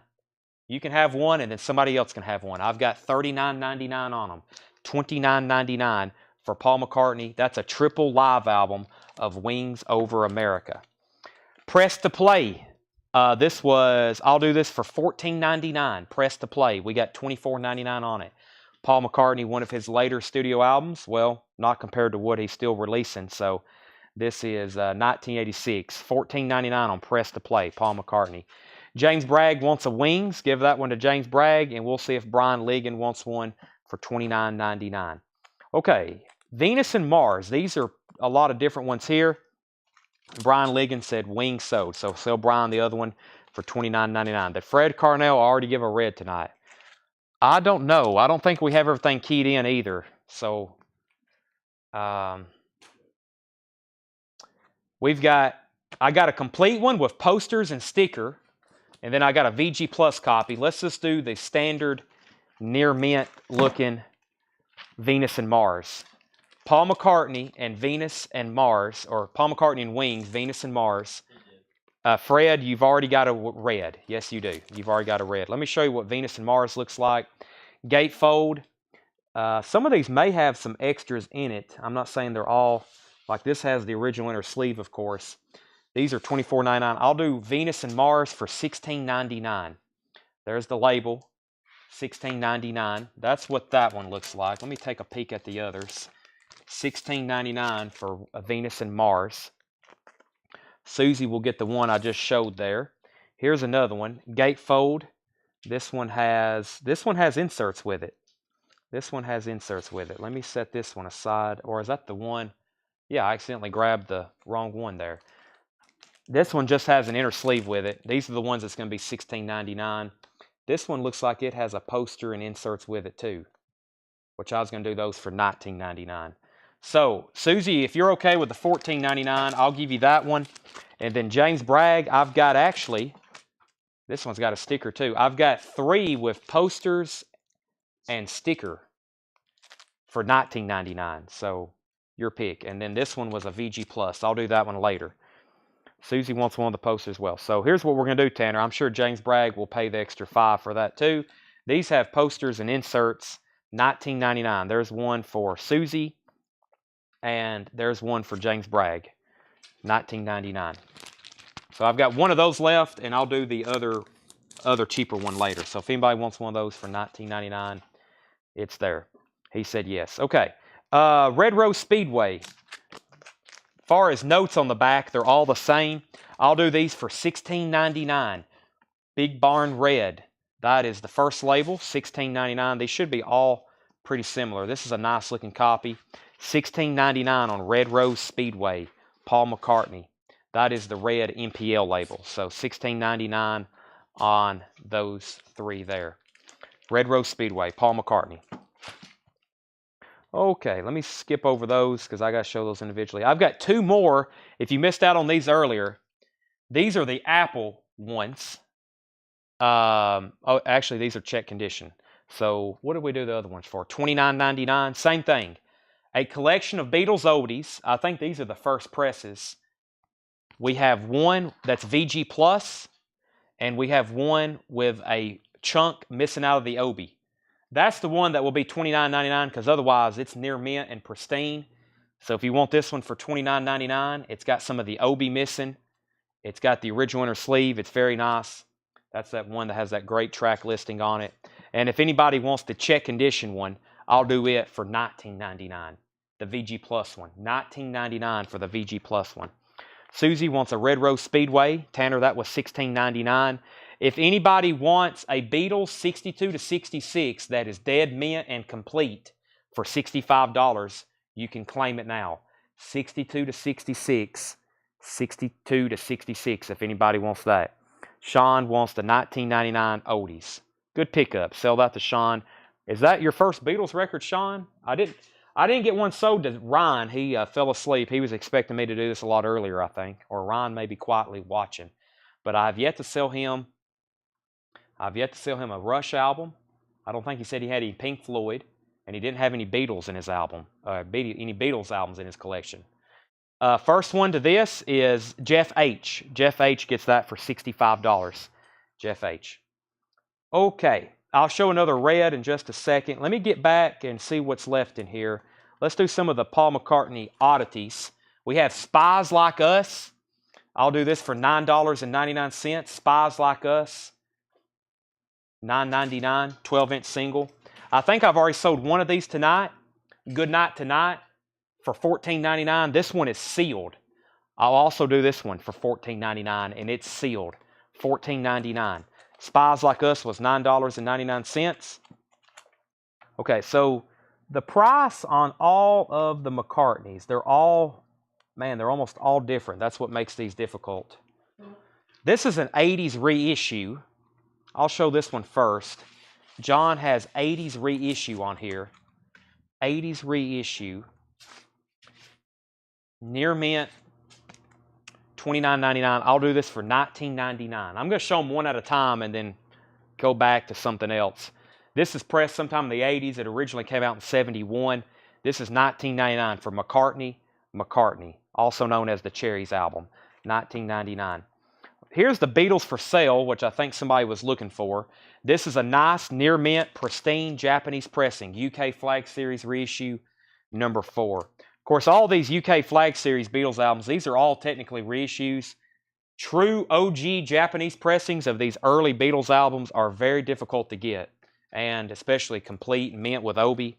You can have one, and then somebody else can have one. I've got $39.99 on them. $29.99 for Paul McCartney. That's a triple live album of Wings Over America. Press to Play. I'll do this for $14.99. Press to Play. We got $24.99 on it. Paul McCartney, one of his later studio albums. Well, not compared to what he's still releasing. So this is 1986. $14.99 on Press to Play. Paul McCartney. James Bragg wants a Wings. Give that one to James Bragg, and we'll see if Brian Ligon wants one for $29.99. Okay, Venus and Mars. These are a lot of different ones here. Brian Ligon said Wings sold, so sell Brian the other one for $29.99. The Fred Carnell, I already give a red tonight. I don't know. I don't think we have everything keyed in either. So I got a complete one with posters and sticker, and then I got a VG Plus copy. Let's just do the standard near mint looking Venus and Mars. Paul McCartney and Venus and Mars, or Paul McCartney and Wings, Venus and Mars. Fred, you've already got a red. Yes, you do. You've already got a red. Let me show you what Venus and Mars looks like. Gatefold. Some of these may have some extras in it. I'm not saying they're all, like this has the original inner sleeve, of course. These are $24.99. I'll do Venus and Mars for $16.99. There's the label, $16.99. That's what that one looks like. Let me take a peek at the others. $16.99 for a Venus and Mars. Susie will get the one I just showed there. Here's another one, Gatefold. This one has inserts with it. This one has inserts with it. Let me set this one aside. Or is that the one? Yeah, I accidentally grabbed the wrong one there. This one just has an inner sleeve with it. These are the ones that's going to be $16.99. This one looks like it has a poster and inserts with it too, which I was going to do those for $19.99. So, Susie, if you're okay with the $14.99, I'll give you that one. And then James Bragg, I've got actually, this one's got a sticker too. I've got 3 with posters and sticker for $19.99. So, your pick. And then this one was a VG Plus. I'll do that one later. Susie wants one of the posters as well. So, here's what we're going to do, Tanner. I'm sure James Bragg will pay the extra $5 for that too. These have posters and inserts, $19.99. There's one for Susie. And there's one for James Bragg, $19.99. So I've got one of those left, and I'll do the other cheaper one later. So if anybody wants one of those for $19.99, it's there. He said yes. Okay. Red Rose Speedway. As far as notes on the back, they're all the same. I'll do these for $16.99. Big Barn Red. That is the first label, $16.99. These should be all pretty similar. This is a nice looking copy. $16.99 on Red Rose Speedway, Paul McCartney. That is the red MPL label. So $16.99 on those 3 there. Red Rose Speedway, Paul McCartney. Okay, let me skip over those because I got to show those individually. I've got 2 more. If you missed out on these earlier, these are the Apple ones. Actually, these are check condition. So what did we do the other ones for? $29.99, same thing. A collection of Beatles oldies. I think these are the first presses. We have one that's VG Plus, and we have one with a chunk missing out of the obi. That's the one that will be $29.99 because otherwise it's near mint and pristine. So if you want this one for $29.99, it's got some of the obi missing. It's got the original inner sleeve. It's very nice. That's that one that has that great track listing on it. And if anybody wants the check condition one, I'll do it for $19.99. The VG Plus one. $19.99 for the VG Plus one. Susie wants a Red Rose Speedway. Tanner, that was $16.99. If anybody wants a Beatles 62 to 66 that is dead mint and complete for $65, you can claim it now. 62 to 66. 62 to 66 if anybody wants that. Sean wants the 1999 oldies. Good pickup. Sell that to Sean. Is that your first Beatles record, Sean? I didn't get one sold to Ryan. He fell asleep. He was expecting me to do this a lot earlier, I think. Or Ryan may be quietly watching. But I've yet to sell him a Rush album. I don't think he said he had any Pink Floyd. And he didn't have any Beatles in his album. Any Beatles albums in his collection. First one to this is Jeff H. Jeff H gets that for $65. Jeff H. Okay. I'll show another red in just a second. Let me get back and see what's left in here. Let's do some of the Paul McCartney oddities. We have Spies Like Us. I'll do this for $9.99. Spies Like Us. $9.99, 12-inch single. I think I've already sold one of these tonight. Good Night Tonight for $14.99. This one is sealed. I'll also do this one for $14.99, and it's sealed. $14.99. Spies Like Us was $9.99. Okay, so the price on all of the McCartneys, they're almost all different. That's what makes these difficult. This is an 80s reissue. I'll show this one first. John has 80s reissue on here. 80s reissue. Near mint, $29.99. I'll do this for $19.99. I'm going to show them one at a time and then go back to something else. This is pressed sometime in the 80s. It originally came out in 71. This is 1999 for McCartney, also known as the Cherries album, 1999. Here's the Beatles for Sale, which I think somebody was looking for. This is a nice, near mint, pristine Japanese pressing, UK Flag Series reissue number 4. Of course, all these UK Flag Series Beatles albums, these are all technically reissues. True OG Japanese pressings of these early Beatles albums are very difficult to get, and especially complete mint with Obi,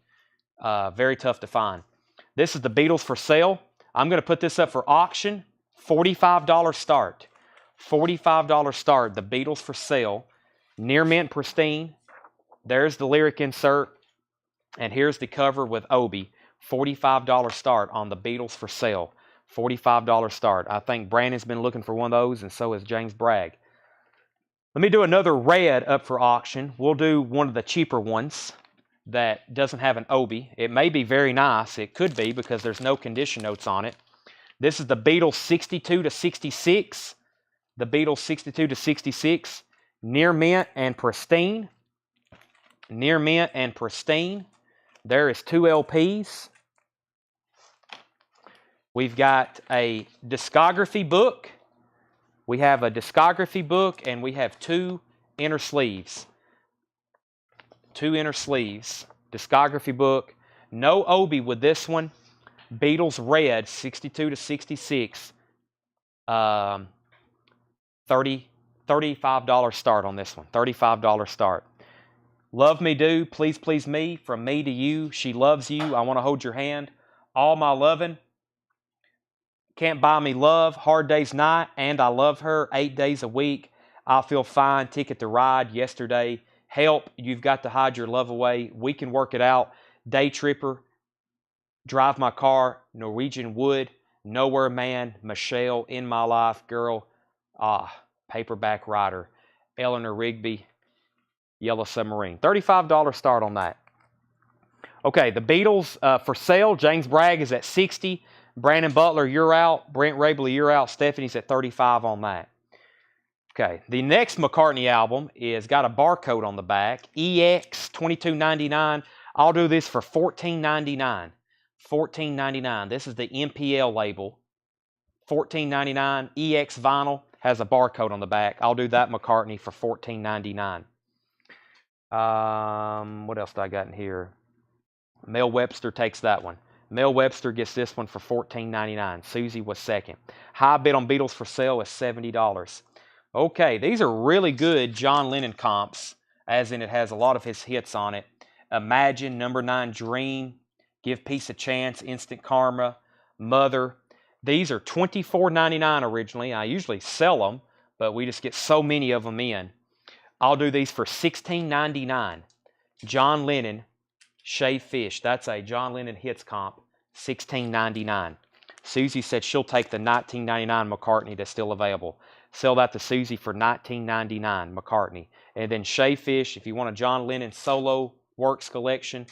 very tough to find. This is the Beatles for Sale. I'm going to put this up for auction, $45 start. $45 start, the Beatles for Sale, near mint pristine. There's the lyric insert, and here's the cover with Obi. $45 start on the Beatles for Sale. $45 start. I think Brandon's been looking for one of those, and so has James Bragg. Let me do another red up for auction. We'll do one of the cheaper ones that doesn't have an Obi. It may be very nice. It could be because there's no condition notes on it. This is the Beatles 62 to 66. The Beatles 62 to 66. Near mint and pristine. Near mint and pristine. There is 2 LPs. We've got a discography book. We have a discography book, and we have 2 inner sleeves. 2 inner sleeves. Discography book. No Obi with this one. Beatles Red, 62 to 66. $35 start on this one. $35 start. Love Me Do, Please Please Me, From Me to You, She Loves You, I Want to Hold Your Hand, All My Lovin', Can't Buy Me Love, Hard Day's Night, And I Love Her, 8 Days a Week, I Feel Fine, Ticket to Ride, Yesterday, Help, You've Got to Hide Your Love Away, We Can Work It Out, Day Tripper, Drive My Car, Norwegian Wood, Nowhere Man, Michelle, In My Life, Girl, Paperback Rider, Eleanor Rigby, Yellow Submarine. $35 start on that. Okay, the Beatles for Sale. James Bragg is at 60. Brandon Butler, you're out. Brent Rabley, you're out. Stephanie's at 35 on that. Okay, the next McCartney album is got a barcode on the back. EX 22.99. I'll do this for $14.99. $14.99. This is the MPL label. $14.99. EX vinyl has a barcode on the back. I'll do that McCartney for $14.99. What else do I got in here? Mel Webster takes that one. Mel Webster gets this one for $14.99. Susie was second. High bid on Beatles for Sale is $70. Okay, these are really good John Lennon comps, as in it has a lot of his hits on it. Imagine, Number 9 Dream, Give Peace a Chance, Instant Karma, Mother. These are $24.99 originally. I usually sell them, but we just get so many of them in. I'll do these for $16.99. John Lennon, Shaved Fish. That's a John Lennon hits comp, $16.99. Susie said she'll take the $19.99 McCartney that's still available. Sell that to Susie for $19.99 McCartney. And then Shaved Fish, if you want a John Lennon solo works collection,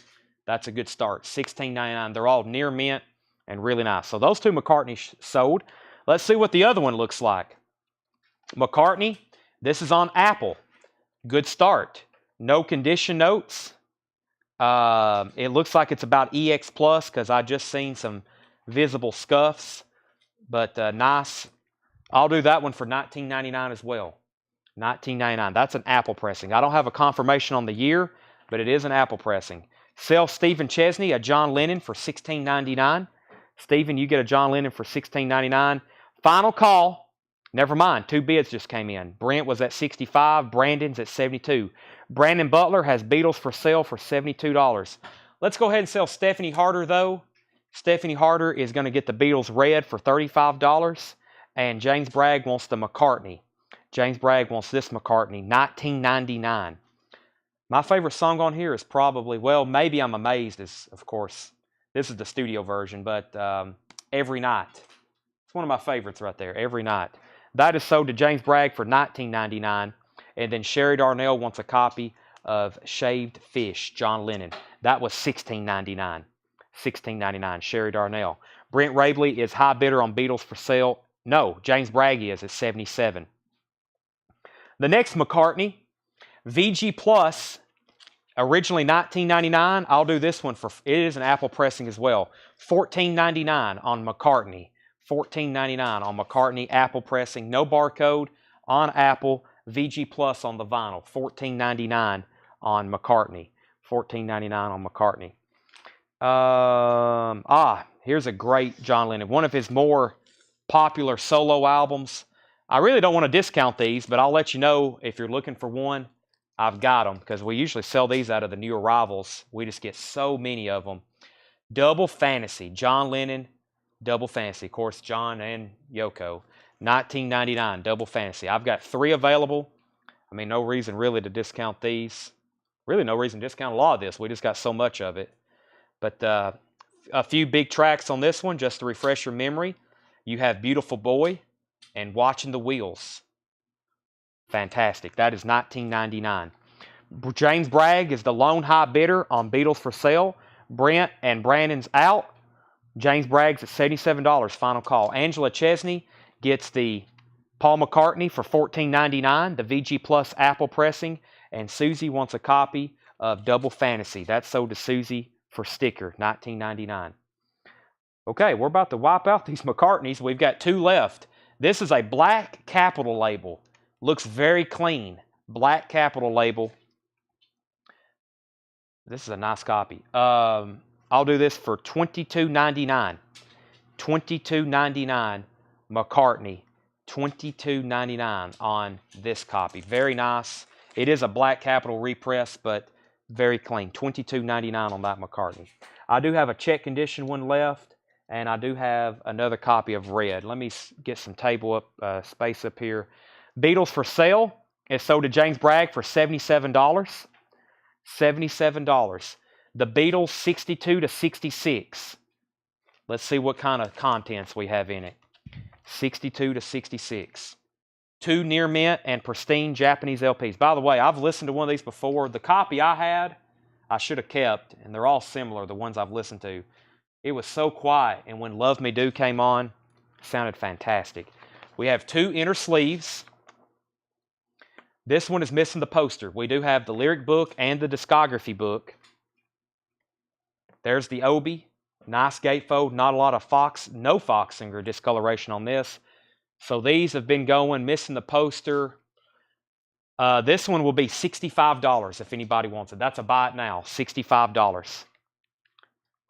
that's a good start. $16.99. They're all near mint and really nice. So those 2 McCartney sold. Let's see what the other one looks like. McCartney, this is on Apple. Good start. No condition notes. It looks like it's about EX Plus because I just seen some visible scuffs. But nice. I'll do that one for $19.99 as well. $19.99. That's an Apple pressing. I don't have a confirmation on the year, but it is an Apple pressing. Sell Stephen Chesney a John Lennon for $16.99. Stephen, you get a John Lennon for $16.99. Final call. Never mind. 2 bids just came in. Brent was at 65. Brandon's at 72. Brandon Butler has Beatles for Sale for $72. Let's go ahead and sell Stephanie Harder, though. Stephanie Harder is going to get the Beatles Red for $35. And James Bragg wants the McCartney. James Bragg wants this McCartney, $19.99. My favorite song on here is probably, well, Maybe I'm Amazed is, of course, this is the studio version, but Every Night. It's one of my favorites right there, Every Night. That is sold to James Bragg for $19.99. And then Sherry Darnell wants a copy of Shaved Fish, John Lennon. That was $16.99. $16.99, Sherry Darnell. Brent Rabley is high bidder on Beatles for Sale. No, James Bragg is at 77. The next McCartney, VG Plus, Originally $19.99. I'll do this one for, it is an Apple pressing as well. $14.99 on McCartney. $14.99 on McCartney Apple pressing. No barcode on Apple. VG Plus on the vinyl. $14.99 on McCartney. $14.99 on McCartney. Here's a great John Lennon. One of his more popular solo albums. I really don't want to discount these, but I'll let you know if you're looking for one. I've got them because we usually sell these out of the new arrivals. We just get so many of them. Double Fantasy, John Lennon, Double Fantasy. Of course, John and Yoko. $19.99, Double Fantasy. I've got 3 available. I mean, no reason really to discount these. Really no reason to discount a lot of this. We just got so much of it. But a few big tracks on this one, just to refresh your memory. You have Beautiful Boy and Watching the Wheels. Fantastic. That is $19.99. James Bragg is the lone high bidder on Beatles for Sale. Brent and Brandon's out. James Bragg's at $77. Final call. Angela Chesney gets the Paul McCartney for $14.99. The VG Plus Apple pressing. And Susie wants a copy of Double Fantasy. That's sold to Susie for sticker. $19.99. Okay, we're about to wipe out these McCartneys. We've got 2 left. This is a black capital label. Looks very clean. Black capital label. This is a nice copy. I'll do this for $22.99. $22.99 McCartney. $22.99 on this copy. Very nice. It is a black capital repress, but very clean. $22.99 on that McCartney. I do have a check condition one left, and I do have another copy of Red. Let me get some table up, space up here. Beatles for Sale is sold to James Bragg for $77. $77. The Beatles 62 to 66. Let's see what kind of contents we have in it. 62 to 66. 2 near mint and pristine Japanese LPs. By the way, I've listened to one of these before. The copy I had, I should have kept, and they're all similar, the ones I've listened to. It was so quiet, and when Love Me Do came on, it sounded fantastic. We have 2 inner sleeves. This one is missing the poster. We do have the lyric book and the discography book. There's the Obi. Nice gatefold. Not a lot of no Foxinger discoloration on this. So these have been going, missing the poster. This one will be $65 if anybody wants it. That's a buy it now. $65.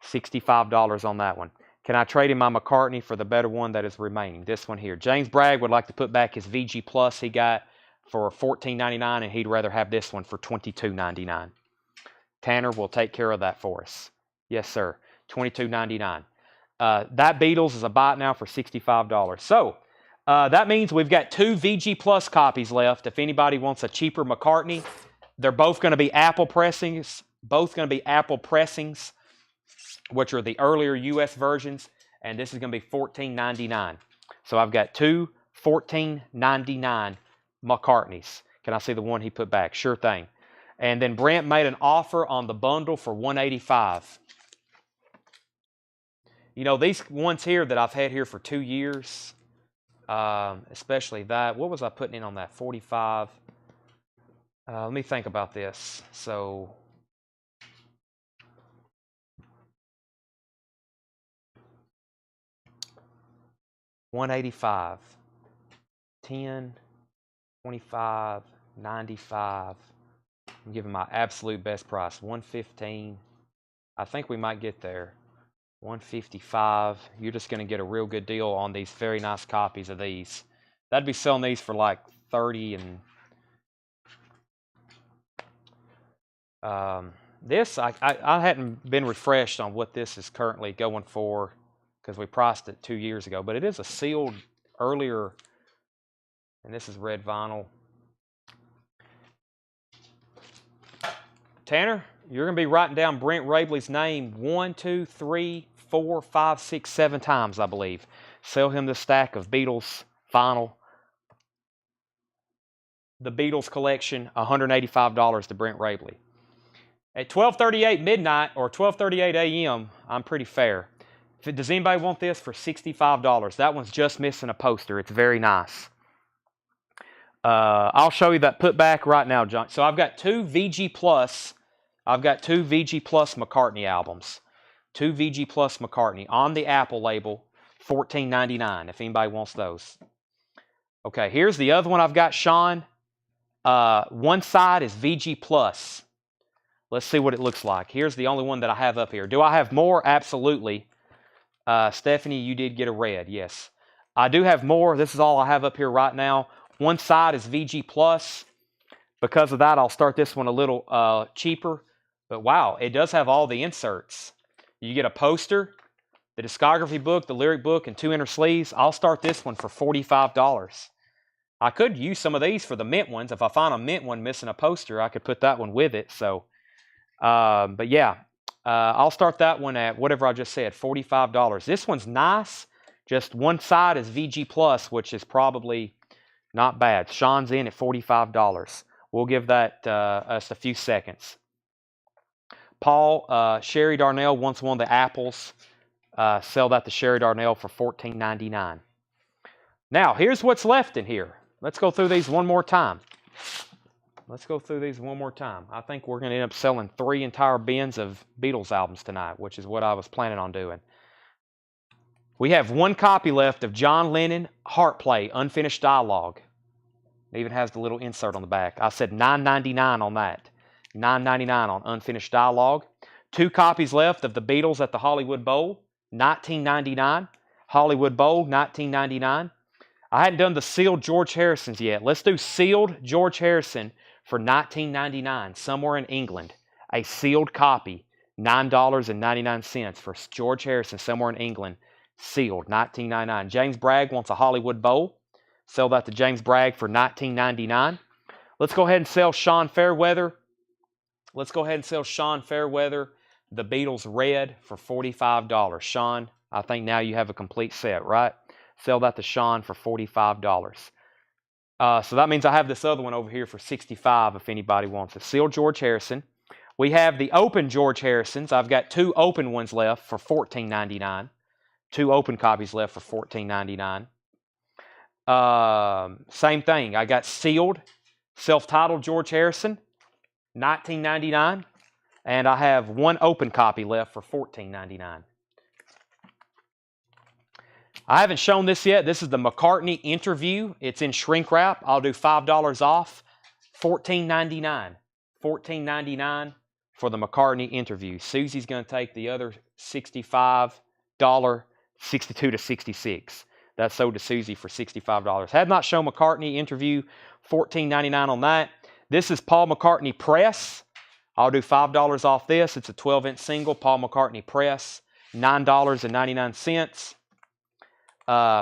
$65 on that one. Can I trade in my McCartney for the better one that is remaining? This one here. James Bragg would like to put back his VG Plus he got for $14.99, and he'd rather have this one for $22.99. Tanner will take care of that for us. Yes, sir. $22.99. That Beatles is a buy it now for $65. So that means we've got 2 VG Plus copies left. If anybody wants a cheaper McCartney, they're both going to be Apple pressings. Both going to be Apple pressings, which are the earlier U.S. versions, and this is going to be $14.99. So I've got 2 $14.99 McCartneys. Can I see the one he put back? Sure thing. And then Brent made an offer on the bundle for $185. You know, these ones here that I've had here for 2 years, especially that. What was I putting in on that? 45. Let me think about this. So $185, 10, 25, 95. I'm giving my absolute best price. $115. I think we might get there. $155. You're just going to get a real good deal on these very nice copies of these. That'd be selling these for like 30 and this I hadn't been refreshed on what this is currently going for because we priced it 2 years ago, but it is a sealed earlier, and this is red vinyl. Tanner, you're going to be writing down Brent Rabley's name 1, 2, 3, 4, 5, 6, 7 times, I believe. Sell him the stack of Beatles vinyl. The Beatles collection, $185 to Brent Rabley. At 12:38 midnight or 12:38 a.m., I'm pretty fair. Does anybody want this for $65? That one's just missing a poster. It's very nice. I'll show you that put back right now, John. So I've got 2 VG Plus I've got 2 VG Plus McCartney albums. 2 VG Plus McCartney on the Apple label, $14.99 if anybody wants those. Okay, here's the other one I've got, Sean. One side is VG Plus. Let's see what it looks like. Here's the only one that I have up here. Do I have more? Absolutely. Stephanie, you did get a red. Yes. I do have more. This is all I have up here right now. One side is VG Plus. Because of that, I'll start this one a little cheaper. But wow, it does have all the inserts. You get a poster, the discography book, the lyric book, and 2 inner sleeves. I'll start this one for $45. I could use some of these for the mint ones. If I find a mint one missing a poster, I could put that one with it. So, but yeah, I'll start that one at whatever I just said, $45. This one's nice. Just one side is VG Plus, which is probably not bad. Sean's in at $45. We'll give that us a few seconds. Paul, Sherry Darnell wants one of the apples. Sell that to Sherry Darnell for $14.99. Now, here's what's left in here. Let's go through these one more time. I think we're going to end up selling 3 entire bins of Beatles albums tonight, which is what I was planning on doing. We have 1 copy left of John Lennon, Heart Play, Unfinished Dialogue. It even has the little insert on the back. I said $9.99 on that. $9.99 on Unfinished Dialogue. 2 copies left of the Beatles at the Hollywood Bowl, $19.99. Hollywood Bowl, $19.99. I hadn't done the sealed George Harrisons yet. Let's do sealed George Harrison for $19.99, somewhere in England. A sealed copy, $9.99 for George Harrison, somewhere in England. Sealed, $19.99. James Bragg wants a Hollywood Bowl. Sell that to James Bragg for $19.99. Let's go ahead and sell Sean Fairweather. The Beatles Red for $45. Sean, I think now you have a complete set, right? Sell that to Sean for $45. So that means I have this other one over here for $65 if anybody wants it. Sealed George Harrison. We have the open George Harrisons. I've got 2 open ones left for $14.99. 2 open copies left for $14.99. Same thing. I got sealed, self-titled George Harrison, $19.99. And I have 1 open copy left for $14.99. I haven't shown this yet. This is the McCartney interview. It's in shrink wrap. I'll do $5 off. $14.99. $14.99 for the McCartney interview. Susie's going to take the other $65, 62 to 66. That's sold to Susie for $65. Have not shown McCartney interview, $14.99 on that. This is Paul McCartney Press. I'll do $5 off this. It's a 12-inch single, Paul McCartney Press, $9.99.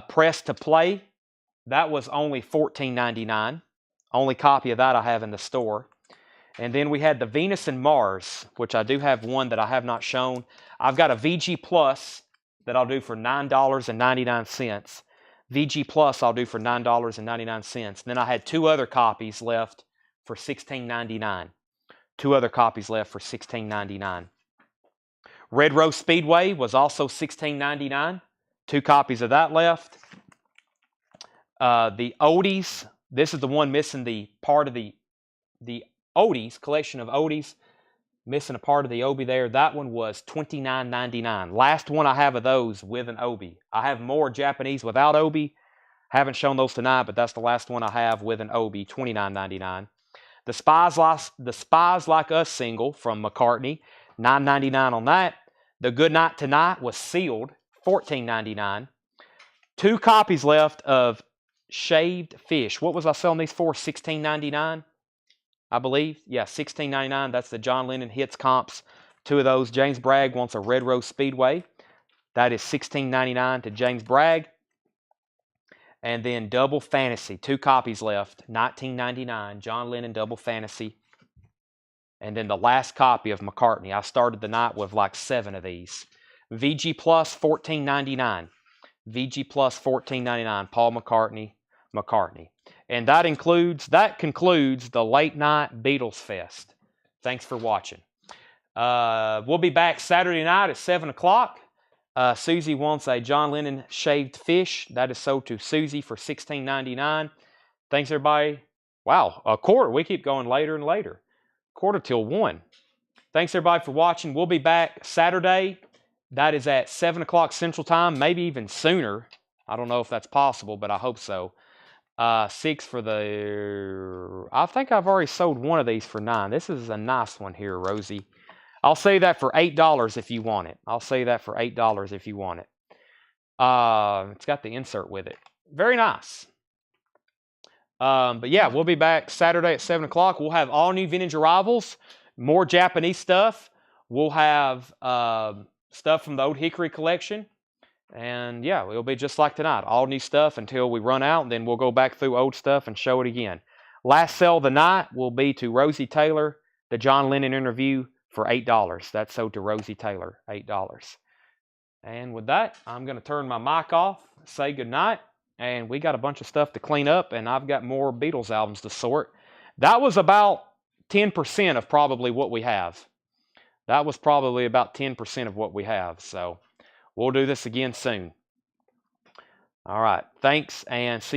Press to Play, that was only $14.99. Only copy of that I have in the store. And then we had the Venus and Mars, which I do have one that I have not shown. I've got a VG Plus that I'll do for $9.99. VG Plus I'll do for $9.99. Then I had 2 other copies left for $16.99. 2 other copies left for $16.99. Red Rose Speedway was also $16.99. 2 copies of that left. The Oldies, this is the one missing the part of the Oldies, collection of Oldies. Missing a part of the Obi there. That one was $29.99. Last one I have of those with an Obi. I have more Japanese without Obi. Haven't shown those tonight, but that's the last one I have with an Obi, $29.99. The Spies Like Us single from McCartney, $9.99 on that. The Good Night Tonight was sealed, $14.99. 2 copies left of Shaved Fish. What was I selling these for? $16.99, I believe. Yeah, $16.99. That's the John Lennon hits comps. 2 of those. James Bragg wants a Red Rose Speedway. That is $16.99 to James Bragg. And then Double Fantasy, 2 copies left, $19.99. John Lennon Double Fantasy. And then the last copy of McCartney. I started the night with like 7 of these. VG Plus, $14.99. VG Plus, $14.99. Paul McCartney. And that concludes the Late Night Beatles Fest. Thanks for watching. We'll be back Saturday night at 7 o'clock. Susie wants a John Lennon Shaved Fish. That is sold to Susie for $16.99. Thanks, everybody. Wow, a quarter. We keep going later and later. Quarter till 1. Thanks everybody for watching. We'll be back Saturday. That is at 7 o'clock Central Time, maybe even sooner. I don't know if that's possible, but I hope so. 6 for the... I think I've already sold one of these for 9. This is a nice one here, Rosie. I'll say that for $8 if you want it. I'll say that for $8 if you want it. It's got the insert with it. Very nice. But yeah, we'll be back Saturday at 7 o'clock. We'll have all new vintage arrivals, more Japanese stuff. We'll have stuff from the Old Hickory collection. And yeah, it'll be just like tonight. All new stuff until we run out, and then we'll go back through old stuff and show it again. Last sell of the night will be to Rosie Taylor, the John Lennon interview for $8. That's sold to Rosie Taylor, $8. And with that, I'm going to turn my mic off, say goodnight. And we got a bunch of stuff to clean up, and I've got more Beatles albums to sort. That was about 10% of probably what we have. That was probably about 10% of what we have. So we'll do this again soon. All right. Thanks, and see you.